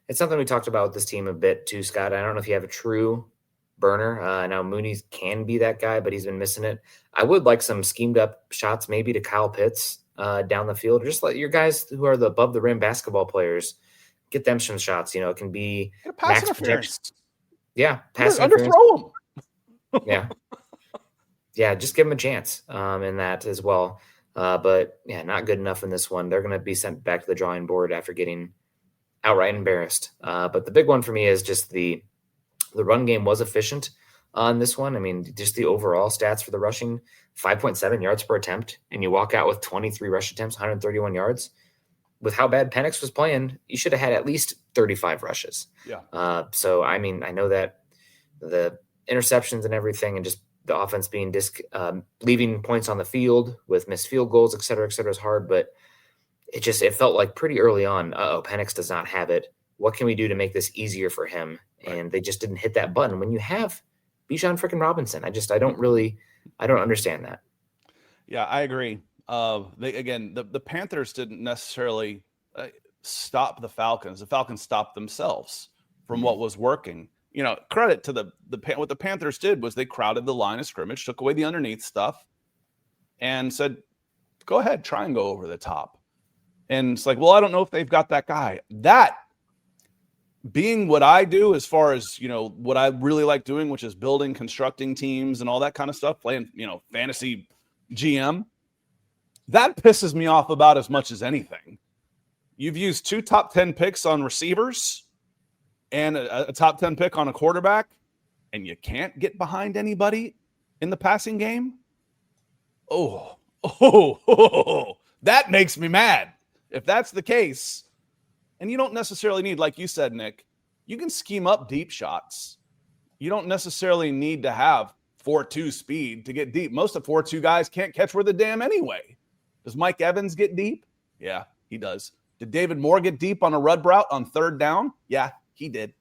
S8: It's something we talked about with this team a bit too, Scott. I don't know if you have a true burner. Now Mooney can be that guy, but he's been missing it. I would like some schemed up shots maybe to Kyle Pitts down the field. Just let your guys who are the above the rim basketball players get them some shots. You know, it can be max protection. Yeah.
S7: Underthrow them.
S8: Yeah. Yeah. Just give them a chance in that as well. But yeah, not good enough in this one. They're going to be sent back to the drawing board after getting outright embarrassed. But the big one for me is just the run game was efficient on this one. I mean, just the overall stats for the rushing, 5.7 yards per attempt, and you walk out with 23 rush attempts, 131 yards. With how bad Penix was playing, you should have had at least 35 rushes.
S7: Yeah.
S8: So, I mean, I know that the interceptions and everything and just the offense being leaving points on the field with missed field goals, et cetera, is hard. But it felt like pretty early on, Penix does not have it. What can we do to make this easier for him? Right. And they just didn't hit that button. When you have Bijan freaking Robinson, I don't understand that.
S7: Yeah, I agree. The Panthers didn't necessarily stop the Falcons. The Falcons stopped themselves from what was working. Credit to what the Panthers did was they crowded the line of scrimmage, took away the underneath stuff, and said, go ahead, try and go over the top. And it's like, well, I don't know if they've got that guy. That being what I do as far as, what I really like doing, which is building, constructing teams and all that kind of stuff, playing, fantasy GM, that pisses me off about as much as anything. You've used 2 top 10 picks on receivers and a top 10 pick on a quarterback, and you can't get behind anybody in the passing game. Oh, that makes me mad. If that's the case, and you don't necessarily need, like you said, Nick, you can scheme up deep shots. You don't necessarily need to have 4.2 speed to get deep. Most of 4.2 guys can't catch worth a damn anyway. Does Mike Evans get deep? Yeah, he does. Did David Moore get deep on a run route on 3rd down? Yeah, he did.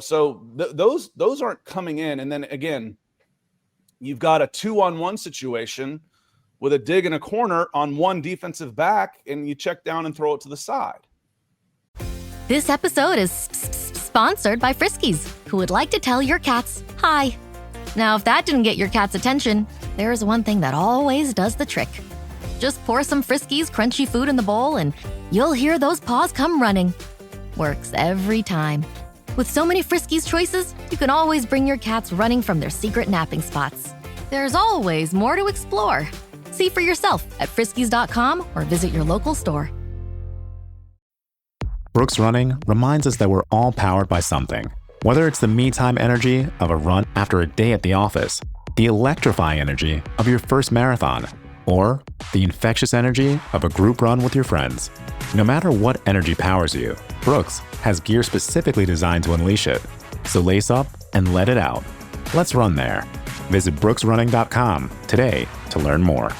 S7: So those aren't coming in. And then again, you've got a 2-on-1 situation with a dig in a corner on one defensive back, and you check down and throw it to the side.
S11: This episode is sponsored by Friskies, who would like to tell your cats hi. Now, if that didn't get your cat's attention, there is one thing that always does the trick. Just pour some Friskies crunchy food in the bowl, and you'll hear those paws come running. Works every time. With so many Friskies choices, you can always bring your cats running from their secret napping spots. There's always more to explore. See for yourself at friskies.com or visit your local store.
S12: Brooks Running reminds us that we're all powered by something. Whether it's the me-time energy of a run after a day at the office, the electrifying energy of your first marathon, or the infectious energy of a group run with your friends. No matter what energy powers you, Brooks has gear specifically designed to unleash it. So lace up and let it out. Let's run there. Visit brooksrunning.com today to learn more.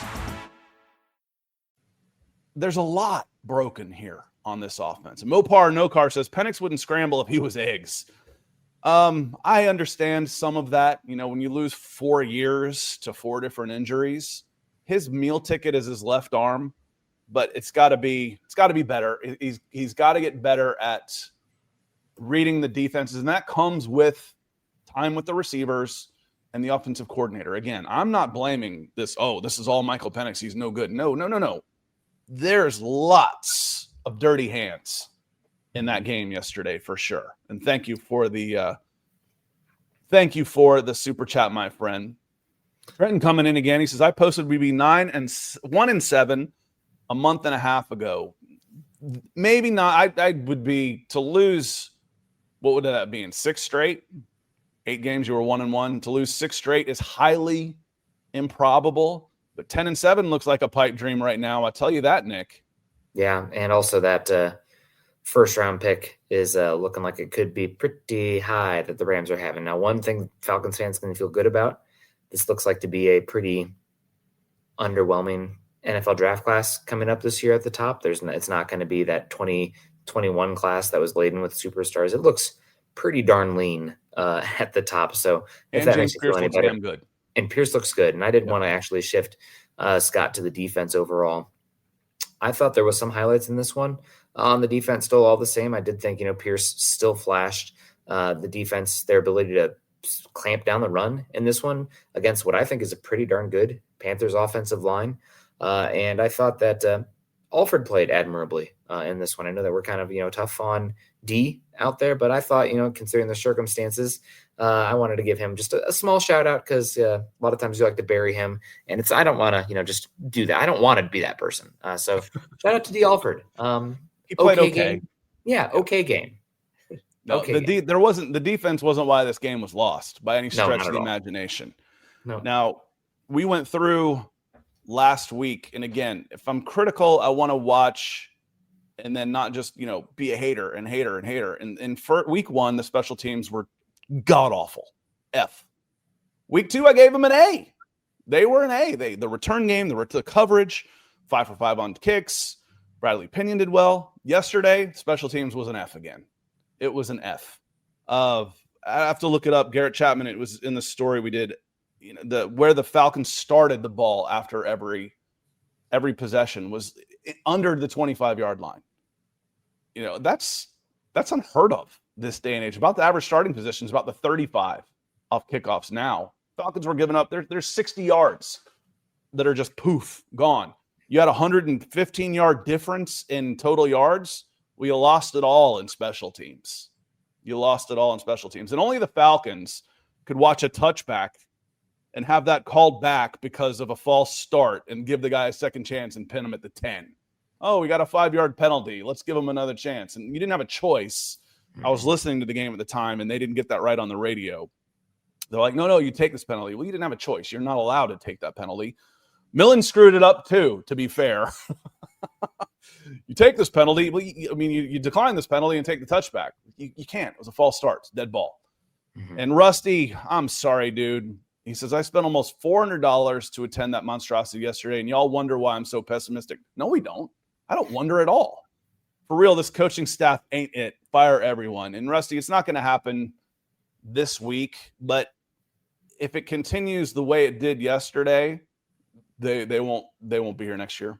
S7: There's a lot broken here on this offense. Mopar No Car says Penix wouldn't scramble if he was eggs. I understand some of that. When you lose 4 years to 4 different injuries, his meal ticket is his left arm, but it's got to be better. He's got to get better at reading the defenses, and that comes with time with the receivers and the offensive coordinator. Again, I'm not blaming this. Oh, this is all Michael Penix. He's no good. No. There's lots of dirty hands in that game yesterday for sure. And thank you for the super chat, my friend. Trenton coming in again. He says, I posted we'd be 1-7 a month and a half ago. Maybe not. I would be to lose. What would that be in 6 straight? 8 games, you were 1-1. To lose 6 straight is highly improbable. But 10-7 looks like a pipe dream right now. I'll tell you that, Nick.
S8: Yeah, and also that first round pick is looking like it could be pretty high that the Rams are having. Now, one thing Falcons fans can feel good about, this looks like to be a pretty underwhelming NFL draft class coming up this year at the top. It's not going to be that 2021 class that was laden with superstars. It looks pretty darn lean at the top. So if that makes you feel any better,
S7: good.
S8: And Pierce looks good. And I did want to actually shift Scott to the defense overall. I thought there was some highlights in this one. On the defense, still all the same. I did think, Pierce still flashed the defense, their ability to clamp down the run in this one against what I think is a pretty darn good Panthers offensive line. And I thought that Alford played admirably in this one. I know that we're kind of, tough on D out there, but I thought, considering the circumstances, I wanted to give him just a small shout out because a lot of times you like to bury him, and I don't want to, just do that. I don't want to be that person. So shout out to D Alford.
S7: He played okay.
S8: Game. Yeah. Okay game.
S7: No,
S8: okay
S7: the defense wasn't why this game was lost by any stretch of the imagination.
S8: No.
S7: Now, we went through last week, and again, if I'm critical, I want to watch and then not just, be a hater. And for week 1, the special teams were god awful. F. Week 2, I gave them an A. They were an A. The return game, the coverage, 5 for 5 on kicks. Bradley Pinion did well. Yesterday, special teams was an F again. It was an F. I have to look it up. Garrett Chapman, it was in the story we did, where the Falcons started the ball after every every possession was under the 25-yard line. You know, that's unheard of this day and age. About the average starting position is about the 35 off kickoffs now. Falcons were giving up, there's 60 yards that are just poof, gone. You had a 115-yard difference in total yards. We lost it all in special teams. You lost it all in special teams. And only the Falcons could watch a touchback and have that called back because of a false start and give the guy a second chance and pin him at the 10. Oh, we got a 5-yard penalty. Let's give him another chance. And you didn't have a choice. I was listening to the game at the time, and they didn't get that right on the radio. They're like, no, you take this penalty. Well, you didn't have a choice. You're not allowed to take that penalty. Millen screwed it up too, to be fair. You take this penalty. Well, you decline this penalty and take the touchback. You can't. It was a false start. It's dead ball. Mm-hmm. And Rusty, I'm sorry, dude. He says, I spent almost $400 to attend that monstrosity yesterday, and y'all wonder why I'm so pessimistic. No, we don't. I don't wonder at all. For real, this coaching staff ain't it. Fire everyone. And Rusty, it's not going to happen this week, but if it continues the way it did yesterday, they won't be here next year.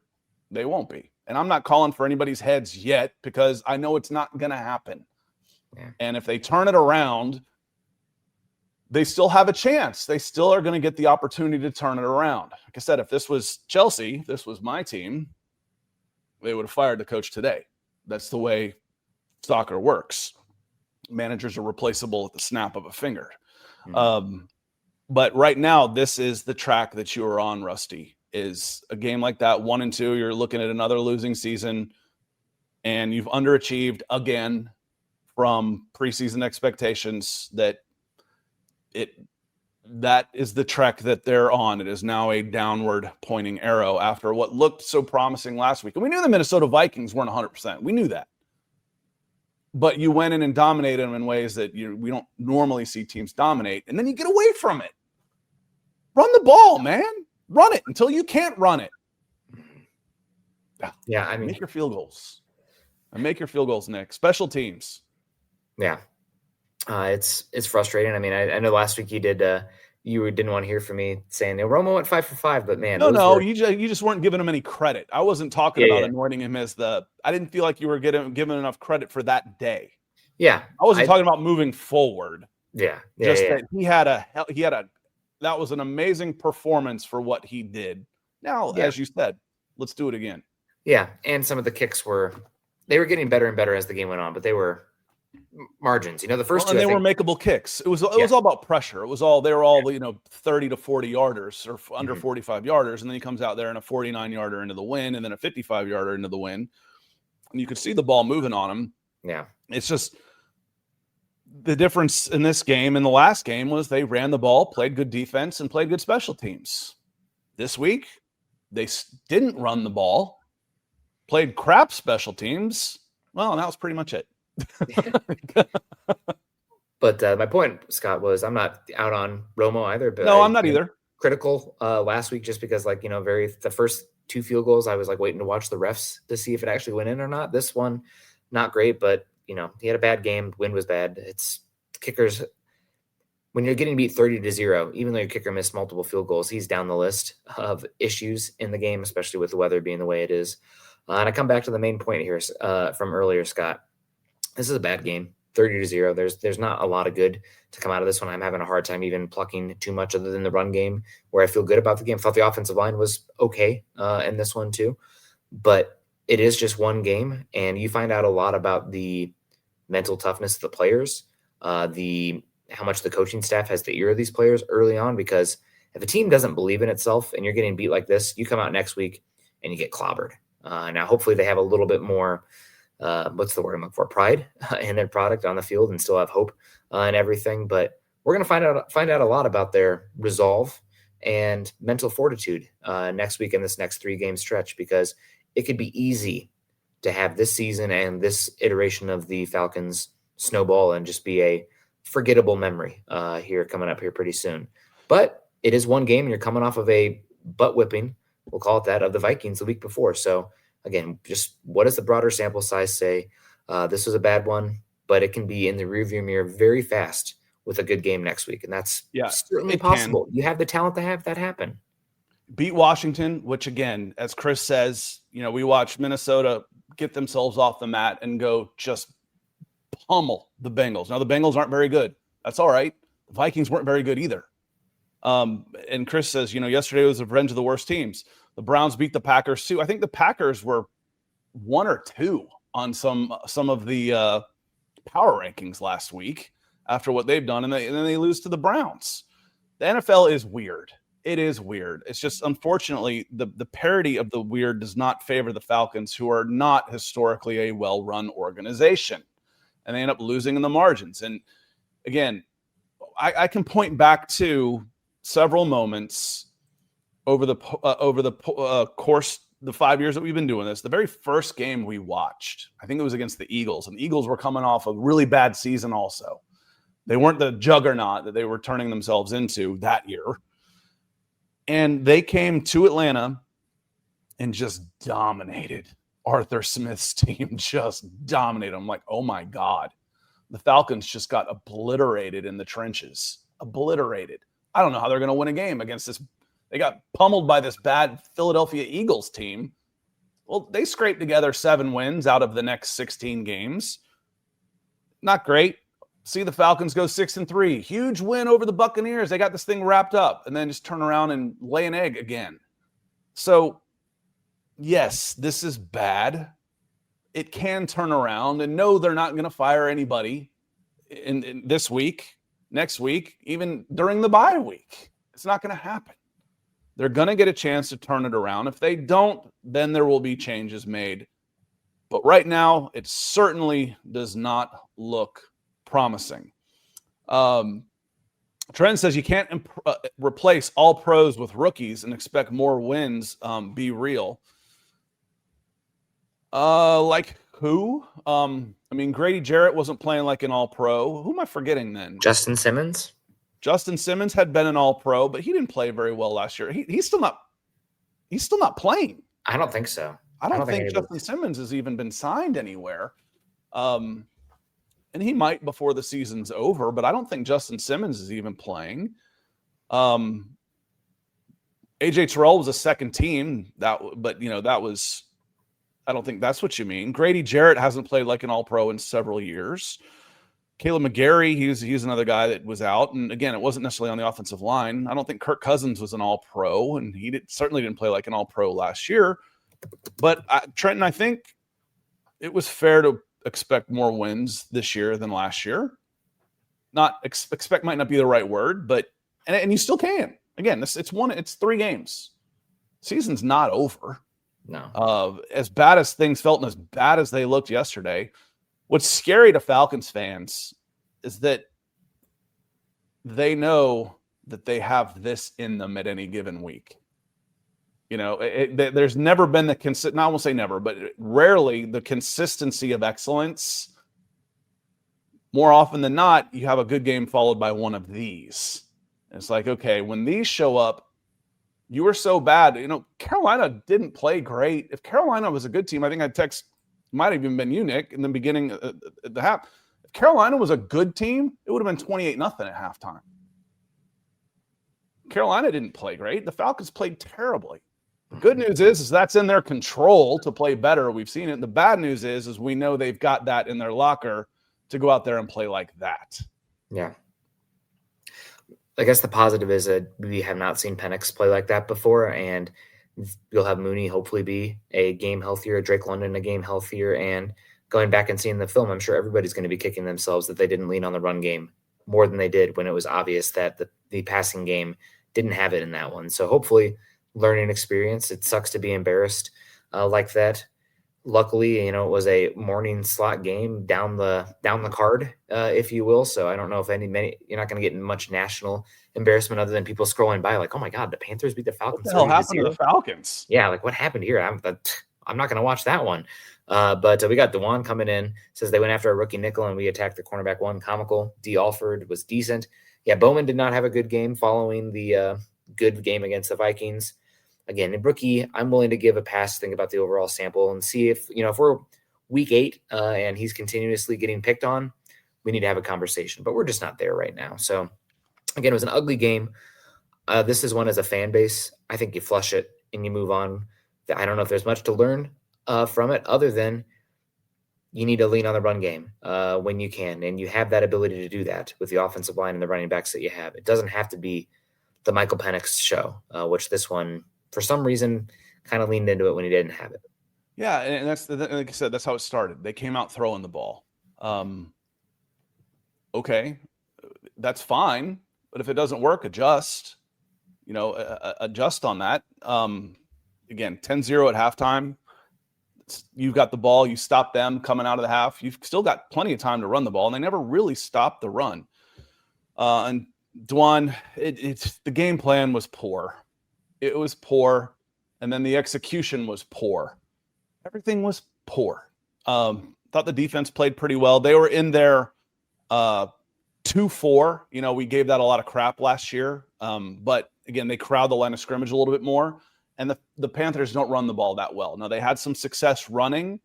S7: They won't be. And I'm not calling for anybody's heads yet because I know it's not going to happen. Yeah. And if they turn it around, they still have a chance. They still are going to get the opportunity to turn it around. Like I said, if this was Chelsea, this was my team, they would have fired the coach today. That's the way soccer works. Managers are replaceable at the snap of a finger. Mm-hmm. But right now, this is the track that you are on, Rusty, is a game like that, 1-2, you're looking at another losing season, and you've underachieved again from preseason expectations. That is the track that they're on. It is now a downward pointing arrow after what looked so promising last week. And we knew the Minnesota Vikings weren't 100%. We knew that. But you went in and dominated them in ways that we don't normally see teams dominate. And then you get away from it. Run the ball, man. Run it until you can't run it.
S8: Yeah, I mean,
S7: make your field goals. And make your field goals, Nick. Special teams.
S8: Yeah. It's frustrating. I mean, I know last week you didn't want to hear from me saying Romo went 5 for 5, but man,
S7: you just weren't giving him any credit. I wasn't talking about anointing him as I didn't feel like you were given enough credit for that day.
S8: Yeah,
S7: I wasn't talking about moving forward.
S8: Yeah,
S7: that that was an amazing performance for what he did. Now, as you said, let's do it again.
S8: Yeah, and some of the kicks were getting better and better as the game went on, but they were margins. The first two,
S7: and they were makeable kicks. It was all about pressure. They were all 30 to 40 yarders or under 45 yarders, and then he comes out there in a 49 yarder into the wind, and then a 55 yarder into the wind, and you could see the ball moving on him.
S8: Yeah,
S7: it's just the difference in this game and the last game was they ran the ball, played good defense, and played good special teams. This week, they didn't run the ball, played crap special teams. Well, and that was pretty much it.
S8: But my point, Scott, was I'm not out on Romo either. But
S7: no, I'm not either.
S8: Critical last week just because, the first 2 field goals, I was waiting to watch the refs to see if it actually went in or not. This one, not great, but he had a bad game. Wind was bad. It's kickers. When you're getting beat 30-0, even though your kicker missed multiple field goals, he's down the list of issues in the game, especially with the weather being the way it is. And I come back to the main point here from earlier, Scott. This is a bad game, 30-0. There's not a lot of good to come out of this one. I'm having a hard time even plucking too much other than the run game, where I feel good about the game. I thought the offensive line was okay in this one too, but it is just one game, and you find out a lot about the mental toughness of the players, how much the coaching staff has the ear of these players early on, because if a team doesn't believe in itself and you're getting beat like this, you come out next week and you get clobbered. Now, hopefully they have a little bit more, what's the word I'm looking for, pride in their product on the field and still have hope and everything. But we're going to find out a lot about their resolve and mental fortitude next week in this next 3-game stretch, because it could be easy to have this season and this iteration of the Falcons snowball and just be a forgettable memory here coming up here pretty soon. But it is one game, and you're coming off of a butt whipping, we'll call it that, of the Vikings the week before. So again, just what does the broader sample size say? This was a bad one, but it can be in the rearview mirror very fast with a good game next week. And that's certainly possible. You have the talent to have that happen.
S7: beat Washington, which again, as Chris says, we watched Minnesota get themselves off the mat and go just pummel the Bengals. Now the Bengals aren't very good. That's all right. The Vikings weren't very good either. And Chris says, yesterday was a revenge of the worst teams. The Browns beat the Packers too. I think the Packers were 1 or 2 on some of the power rankings last week after what they've done, and then they lose to the Browns. The NFL is weird. It is weird. It's just, unfortunately, the parity of the weird does not favor the Falcons, who are not historically a well-run organization, and they end up losing in the margins. And again, I can point back to several moments over the course, the 5 years that we've been doing this. The very first game we watched, I think it was against the Eagles, and the Eagles were coming off a really bad season also. They weren't the juggernaut that they were turning themselves into that year. And they came to Atlanta and just dominated. Arthur Smith's team just dominated. I'm like, oh my God. The Falcons just got obliterated in the trenches. Obliterated. I don't know how they're going to win a game against this. They got pummeled by this bad Philadelphia Eagles team. Well, they scraped together 7 wins out of the next 16 games. Not great. See the Falcons go 6-3. Huge win over the Buccaneers. They got this thing wrapped up and then just turn around and lay an egg again. So, yes, this is bad. It can turn around. And no, they're not going to fire anybody in this week, next week, even during the bye week. It's not going to happen. They're going to get a chance to turn it around. If they don't, then there will be changes made. But right now, it certainly does not look promising. Trent says you can't replace all pros with rookies and expect more wins. Be real. Like who? Grady Jarrett wasn't playing like an all-pro. Who am I forgetting then?
S8: Justin Simmons.
S7: Justin Simmons had been an all-pro, but he didn't play very well last year. He's still not playing.
S8: I don't think so.
S7: I don't think Justin Simmons has even been signed anywhere. And he might before the season's over, but I don't think Justin Simmons is even playing. AJ Terrell was a second team, that was, I don't think that's what you mean. Grady Jarrett hasn't played like an all-pro in several years. Caleb McGarry, he's another guy that was out. And again, it wasn't necessarily on the offensive line. I don't think Kirk Cousins was an all-pro, and he certainly didn't play like an all-pro last year. But Trenton, I think it was fair to expect more wins this year than last year. Not expect might not be the right word, but and you still can. Again, it's 3 games. Season's not over.
S8: No.
S7: As bad as things felt and as bad as they looked yesterday, what's scary to Falcons fans is that they know that they have this in them at any given week. There's never been I won't say never, but rarely the consistency of excellence. More often than not, you have a good game followed by one of these. It's like, okay, when these show up, you were so bad. Carolina didn't play great. If Carolina was a good team, I think I'd text, might have even been you, Nick, in the beginning at the half. If Carolina was a good team, it would have been 28-0 at halftime. Carolina didn't play great. The Falcons played terribly. The good news is that's in their control to play better. We've seen it. The bad news is we know they've got that in their locker to go out there and play like that.
S8: Yeah. I guess the positive is that we have not seen Penix play like that before, and you'll have Mooney hopefully be a game healthier, Drake London a game healthier, and going back and seeing the film, I'm sure everybody's going to be kicking themselves that they didn't lean on the run game more than they did when it was obvious that the passing game didn't have it in that one. So hopefully learning experience. It sucks to be embarrassed like that. Luckily, it was a morning slot game down the card, if you will. So I don't know if you're not going to get much national embarrassment other than people scrolling by like, oh my God, the Panthers beat the Falcons.
S7: What the hell happened to the Falcons?
S8: Yeah, like what happened here? I'm not going to watch that one. But we got DeJuan coming in, says they went after a rookie nickel and we attacked the cornerback one. Comical. D. Alford was decent. Yeah, Bowman did not have a good game following the good game against the Vikings. Again, in rookie, I'm willing to give a pass, think about the overall sample and see if we're week 8 and he's continuously getting picked on, we need to have a conversation, but we're just not there right now. So again, it was an ugly game. This is one as a fan base. I think you flush it and you move on. I don't know if there's much to learn from it other than you need to lean on the run game when you can, and you have that ability to do that with the offensive line and the running backs that you have. It doesn't have to be the Michael Penix show, which this one, for some reason, kind of leaned into it when he didn't have it.
S7: Yeah, and that's like I said, that's how it started. They came out throwing the ball. Okay, that's fine, but if it doesn't work, adjust. Adjust on that. Again, 10-0 at halftime. You've got the ball. You stop them coming out of the half. You've still got plenty of time to run the ball, and they never really stopped the run. And Dwan, the game plan was poor. It was poor, and then the execution was poor. Everything was poor. Thought the defense played pretty well. They were in there 2-4. We gave that a lot of crap last year. But again, they crowd the line of scrimmage a little bit more. And the Panthers don't run the ball that well. Now, they had some success running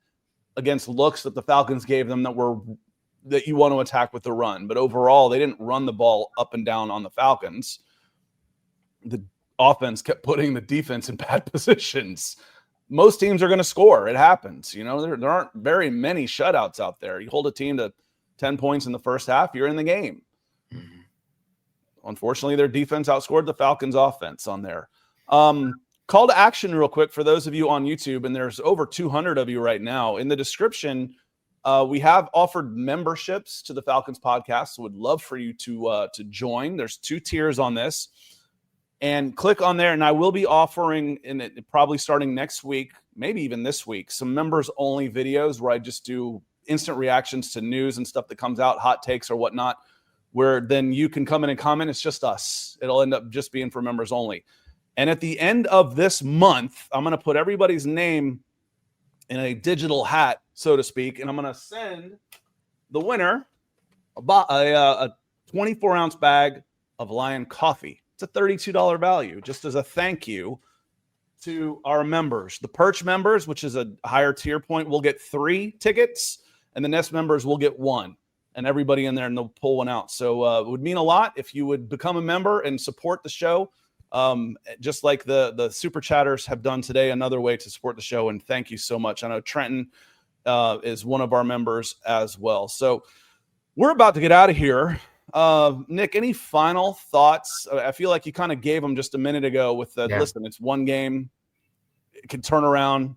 S7: against looks that the Falcons gave them that you want to attack with the run. But overall, they didn't run the ball up and down on the Falcons. The offense kept putting the defense in bad positions. Most teams are going to score. It happens. There aren't very many shutouts out there. You hold a team to 10 points in the first half, you're in the game. Mm-hmm. Unfortunately, their defense outscored the Falcons' offense on there. Call to action real quick for those of you on YouTube, and there's over 200 of you right now. In the description, we have offered memberships to the Falcons Podcast, so would love for you to join. There's 2 tiers on this. And click on there, and I will be offering, probably starting next week, maybe even this week, some members-only videos where I just do instant reactions to news and stuff that comes out, hot takes or whatnot, where then you can come in and comment. It's just us. It'll end up just being for members only. And at the end of this month, I'm going to put everybody's name in a digital hat, so to speak, and I'm going to send the winner a 24-ounce bag of Lion coffee. It's a $32 value, just as a thank you to our members. The Perch members, which is a higher tier point, will get 3 tickets, and the Nest members will get 1. And everybody in there, and they'll pull one out. So it would mean a lot if you would become a member and support the show, just like the Super Chatters have done today, another way to support the show. And thank you so much. I know Trenton is one of our members as well. So we're about to get out of here. Nick, any final thoughts? I feel like you kind of gave them just a minute ago with the listen, it's one game. It can turn around.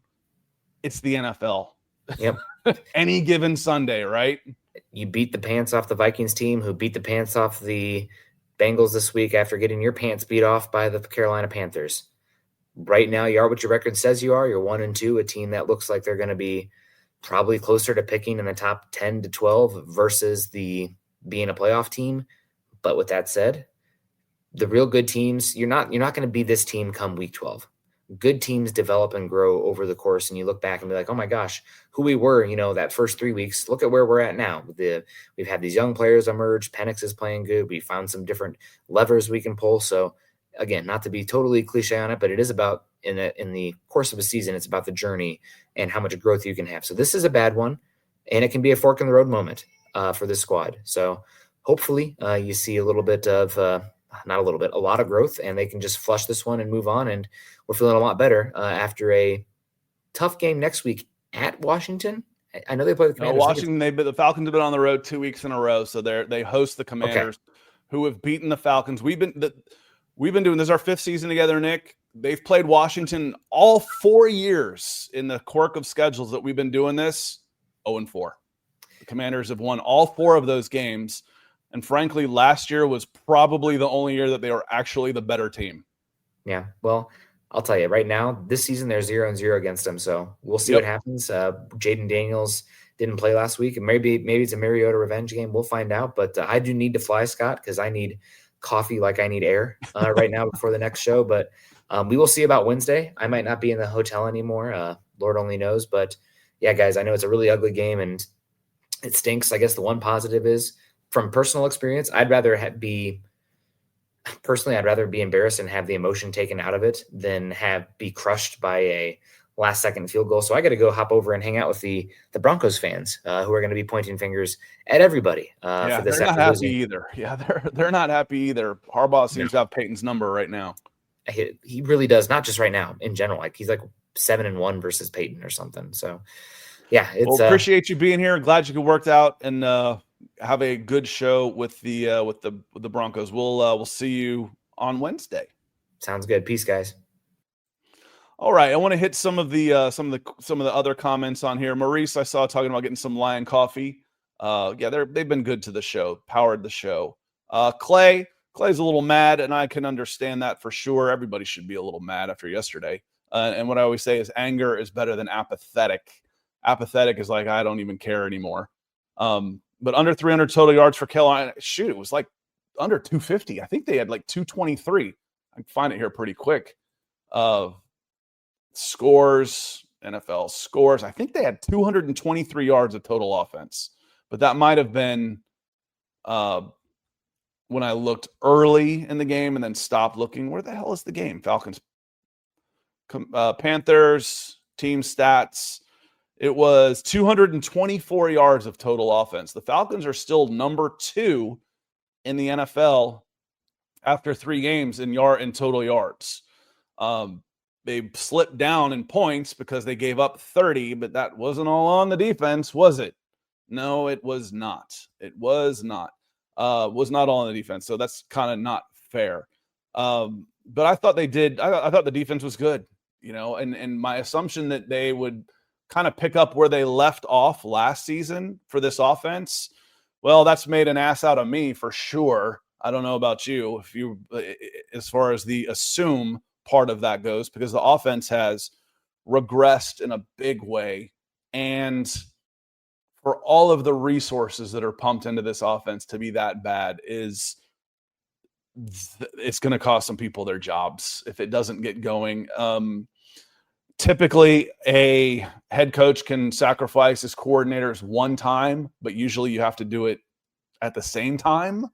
S7: It's the NFL.
S8: Yep.
S7: Any given Sunday, right?
S8: You beat the pants off the Vikings team, who beat the pants off the Bengals this week after getting your pants beat off by the Carolina Panthers. Right now, you are what your record says you are. You're 1-2, a team that looks like they're going to be probably closer to picking in the top 10 to 12 versus being a playoff team. But with that said, the real good teams, you're not going to be this team come week 12. Good teams develop and grow over the course, and you look back and be like, oh my gosh, who we were, that first 3 weeks, look at where we're at now. We've had these young players emerge. Penix is playing good. We found some different levers we can pull. So again, not to be totally cliche on it, but it is about in the course of a season, it's about the journey and how much growth you can have. So this is a bad one, and it can be a fork in the road moment for this squad. So hopefully you see a little bit of, not a little bit, a lot of growth, and they can just flush this one and move on. And we're feeling a lot better after a tough game next week at Washington. I know they play the Commanders.
S7: Washington, the Falcons have been on the road 2 weeks in a row, so they host the Commanders, who have beaten the Falcons. We've been doing this our 5th season together, Nick. They've played Washington all 4 years in the quirk of schedules that we've been doing this. 0-4. The Commanders have won all 4 of those games. And frankly, last year was probably the only year that they were actually the better team.
S8: Yeah, well, I'll tell you right now, this season they're 0-0 against them. So we'll see what happens. Jaden Daniels didn't play last week, and maybe it's a Mariota revenge game. We'll find out. But I do need to fly, Scott, because I need coffee like I need air right now before the next show. But we will see about Wednesday. I might not be in the hotel anymore. Lord only knows. But yeah, guys, I know it's a really ugly game and it stinks. I guess the one positive is, from personal experience, I'd rather be embarrassed and have the emotion taken out of it than be crushed by a last second field goal. So I got to go hop over and hang out with the Broncos fans who are going to be pointing fingers at everybody.
S7: Yeah,
S8: for this
S7: they're not happy either. Yeah, they're not happy either. Harbaugh seems to have Peyton's number right now.
S8: He really does, not just right now, in general. Like he's like 7-1 versus Peyton or something. So yeah, it's
S7: appreciate you being here. Glad you could work out and have a good show with the Broncos. We'll see you on Wednesday.
S8: Sounds good. Peace, guys.
S7: All right, I want to hit some of the other comments on here. Maurice, I saw talking about getting some Lion coffee. They've been good to the show, powered the show. Clay's a little mad, and I can understand that for sure. Everybody should be a little mad after yesterday. And what I always say is anger is better than apathetic. Apathetic is like, I don't even care anymore. But under 300 total yards for Carolina. Shoot, it was like under 250. I think they had like 223. I can find it here pretty quick. Scores, NFL scores. I think they had 223 yards of total offense. But that might have been when I looked early in the game and then stopped looking. Where the hell is the game? Falcons, Panthers, team stats. It was 224 yards of total offense. The Falcons are still number 2 in the NFL after 3 games in total yards. They slipped down in points because they gave up 30, but that wasn't all on the defense, was it? No, it was not. It was not. Was not all on the defense, so that's kind of not fair. But I thought they did. I thought the defense was good, and my assumption that they would kind of pick up where they left off last season for this offense, well, that's made an ass out of me for sure. I don't know about you, as far as the assume part of that goes, because the offense has regressed in a big way. And for all of the resources that are pumped into this offense to be that bad it's going to cost some people their jobs if it doesn't get going. Typically, a head coach can sacrifice his coordinators one time, but usually you have to do it at the same time.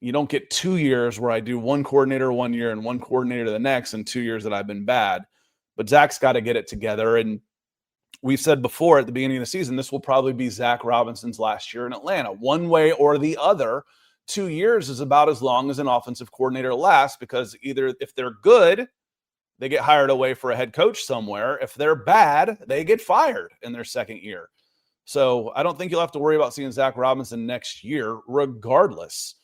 S7: You don't get 2 years where I do one coordinator 1 year and one coordinator the next, and 2 years that I've been bad. But Zach's got to get it together. And we've said before at the beginning of the season, this will probably be Zach Robinson's last year in Atlanta. One way or the other, 2 years is about as long as an offensive coordinator lasts, because either if they're good, they get hired away for a head coach somewhere. If they're bad, they get fired in their second year. So I don't think you'll have to worry about seeing Zach Robinson next year regardless.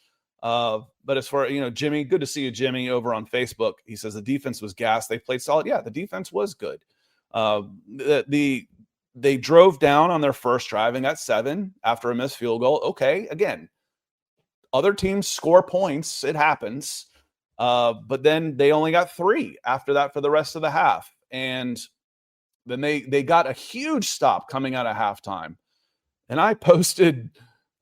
S7: But as far as, Jimmy, good to see you, Jimmy, over on Facebook. He says the defense was gas. They played solid. Yeah, the defense was good. They drove down on their first drive and got 7 after a missed field goal. Okay, again, other teams score points. It happens. But then they only got 3 after that for the rest of the half. And then they got a huge stop coming out of halftime. And I posted,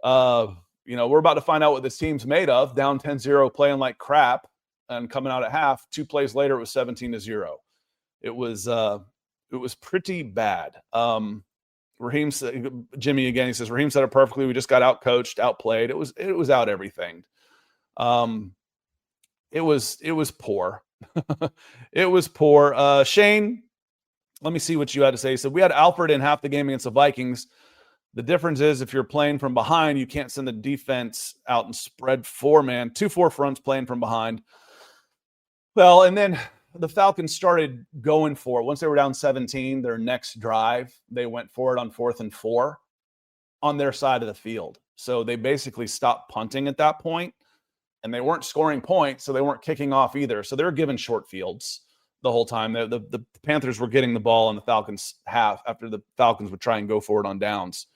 S7: we're about to find out what this team's made of, down 10-0, playing like crap, and coming out at half. 2 plays later, it was 17-0. It was pretty bad. Raheem said, Jimmy again, he says, Raheem said it perfectly. We just got out-coached, outplayed. It was out everything. It was poor. It was poor. Shane, let me see what you had to say. So we had Alfred in half the game against the Vikings. The difference is if you're playing from behind, you can't send the defense out and spread 4-man, 2-4 fronts playing from behind. Well, and then the Falcons started going for it. Once they were down 17, their next drive, they went for it on 4th and 4 on their side of the field. So they basically stopped punting at that point, and they weren't scoring points, so they weren't kicking off either. So they were given short fields the whole time. The Panthers were getting the ball in the Falcons half after the Falcons would try and go for it on downs.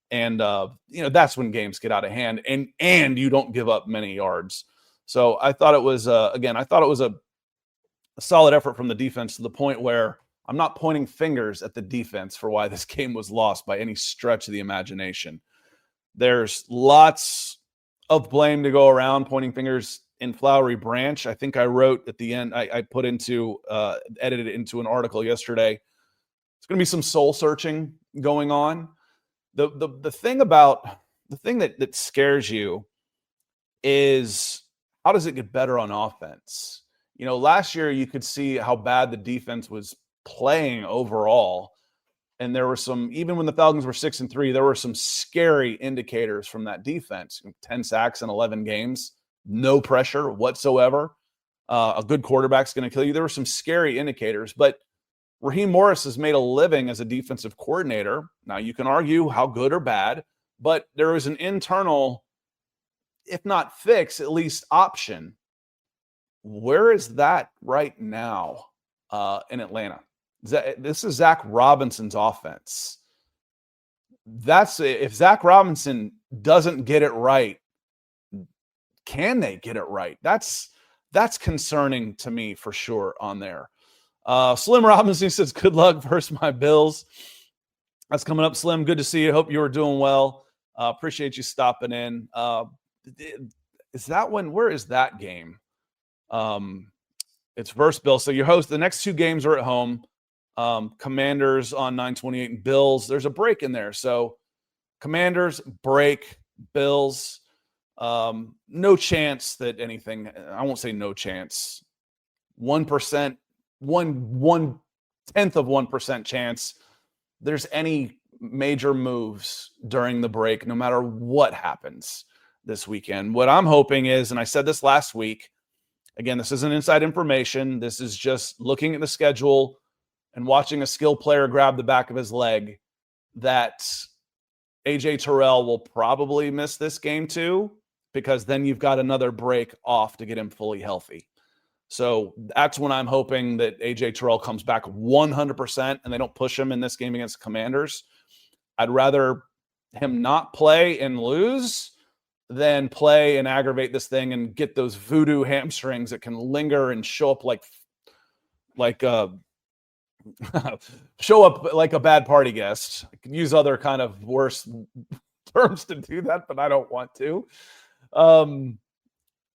S7: And, that's when games get out of hand, and you don't give up many yards. So I thought it was, a solid effort from the defense, to the point where I'm not pointing fingers at the defense for why this game was lost by any stretch of the imagination. There's lots of blame to go around, pointing fingers in Flowery Branch. I think I wrote at the end, I put edited it into an article yesterday. It's going to be some soul searching going on. The thing that scares you is, how does it get better on offense? Last year you could see how bad the defense was playing overall. And there were some, even when the Falcons were 6-3, there were some scary indicators from that defense. 10 sacks in 11 games, no pressure whatsoever. A good quarterback's going to kill you. There were some scary indicators, but Raheem Morris has made a living as a defensive coordinator. Now, you can argue how good or bad, but there was an internal, if not fix, at least option. Where is that right now in Atlanta? This is Zach Robinson's offense. If Zach Robinson doesn't get it right, can they get it right? That's concerning to me for sure on there. Slim Robinson says, good luck versus my Bills. That's coming up, Slim. Good to see you. Hope you are doing well. Appreciate you stopping in. Is that one? Where is that game? It's versus Bills. So your host, the next two games are at home. Commanders on 9/28 and Bills. There's a break in there. So Commanders, break, Bills. No chance that anything, I won't say no chance. 1%, 1/10 of 1% chance there's any major moves during the break, no matter what happens this weekend. What I'm hoping is, and I said this last week, again, this isn't inside information. This is just looking at the schedule and watching a skill player grab the back of his leg, that AJ Terrell will probably miss this game too, because then you've got another break off to get him fully healthy. So that's when I'm hoping that AJ Terrell comes back 100% and they don't push him in this game against the Commanders. I'd rather him not play and lose than play and aggravate this thing and get those voodoo hamstrings that can linger and show up like show up like a bad party guest. I can use other kind of worse terms to do that, but I don't want to.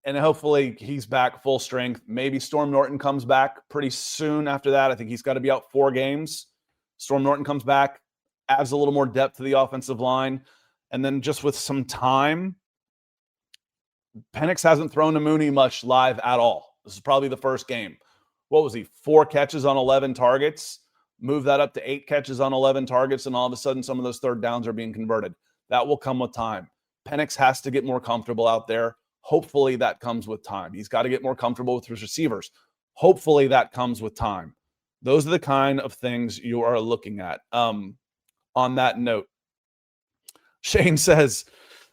S7: And hopefully he's back full strength. Maybe Storm Norton comes back pretty soon after that. I think he's got to be out 4 games. Storm Norton comes back, adds a little more depth to the offensive line. And then just with some time, Penix hasn't thrown to Mooney much live at all. This is probably the first game. What was he? 4 catches on 11 targets. Move that up to 8 catches on 11 targets, and all of a sudden some of those third downs are being converted. That will come with time. Penix has to get more comfortable out there. Hopefully that comes with time. He's got to get more comfortable with his receivers. Hopefully that comes with time. Those are the kind of things you are looking at. On that note, Shane says,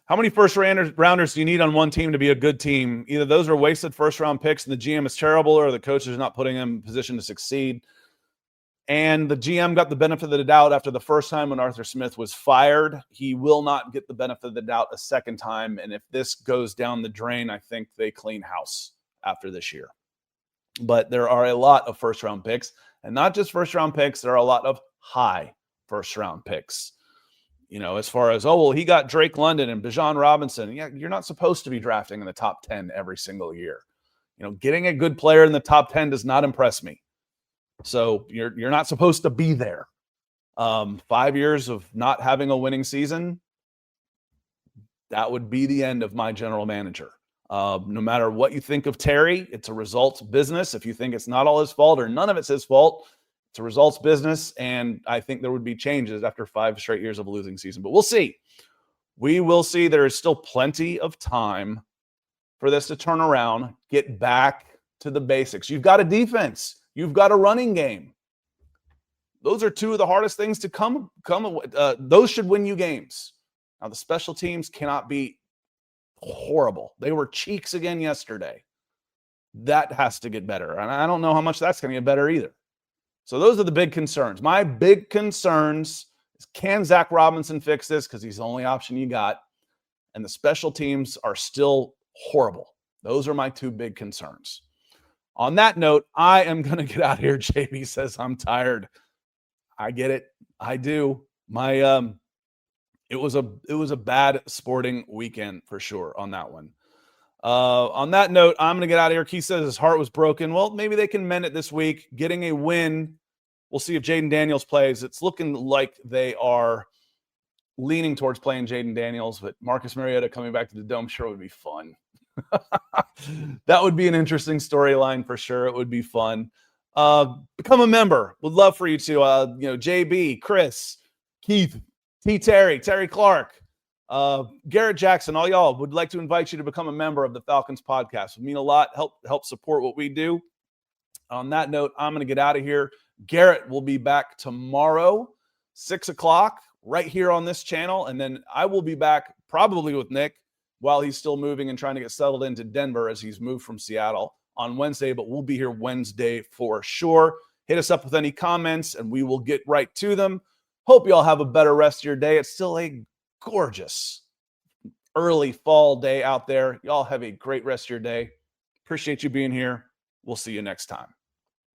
S7: how many first-rounders do you need on one team to be a good team? Either those are wasted first-round picks and the GM is terrible, or the coach is not putting him in position to succeed. And the GM got the benefit of the doubt after the first time when Arthur Smith was fired. He will not get the benefit of the doubt a second time. And if this goes down the drain, I think they clean house after this year. But there are a lot of first-round picks. And not just first-round picks, there are a lot of high first-round picks. You know, as far as, he got Drake London and Bijan Robinson. Yeah, you're not supposed to be drafting in the top 10 every single year. You know, getting a good player in the top 10 does not impress me. So you're not supposed to be there. 5 years of not having a winning season, that would be the end of my general manager. No matter what you think of Terry, it's a results business. If you think it's not all his fault or none of it's his fault, it's a results business. And I think there would be changes after 5 straight years of a losing season. But we'll see. We will see. There is still plenty of time for this to turn around, get back to the basics. You've got a defense. You've got a running game. Those are 2 of the hardest things to come. Those should win you games. Now, the special teams cannot be horrible. They were cheeks again yesterday. That has to get better. And I don't know how much that's going to get better either. So those are the big concerns. My big concerns is, can Zach Robinson fix this? Because he's the only option you got. And the special teams are still horrible. Those are my 2 big concerns. On that note, I am going to get out of here. JB says, I'm tired. I get it. I do. It was a bad sporting weekend for sure on that one. On that note, I'm going to get out of here. Keith says his heart was broken. Well, maybe they can mend it this week. Getting a win. We'll see if Jaden Daniels plays. It's looking like they are leaning towards playing Jaden Daniels, but Marcus Mariota coming back to the Dome sure would be fun. That would be an interesting storyline for sure. It would be fun. Become a member. Would love for you to, JB, Chris, Keith, Terry Clark, Garrett Jackson, all y'all would like to invite you to become a member of the Falcons podcast. It would mean a lot. Help support what we do. On that note, I'm going to get out of here. Garrett will be back tomorrow, 6 o'clock, right here on this channel. And then I will be back probably with Nick while he's still moving and trying to get settled into Denver as he's moved from Seattle on Wednesday. But we'll be here Wednesday for sure. Hit us up with any comments and we will get right to them. Hope you all have a better rest of your day. It's still a gorgeous early fall day out there. Y'all have a great rest of your day. Appreciate you being here. We'll see you next time.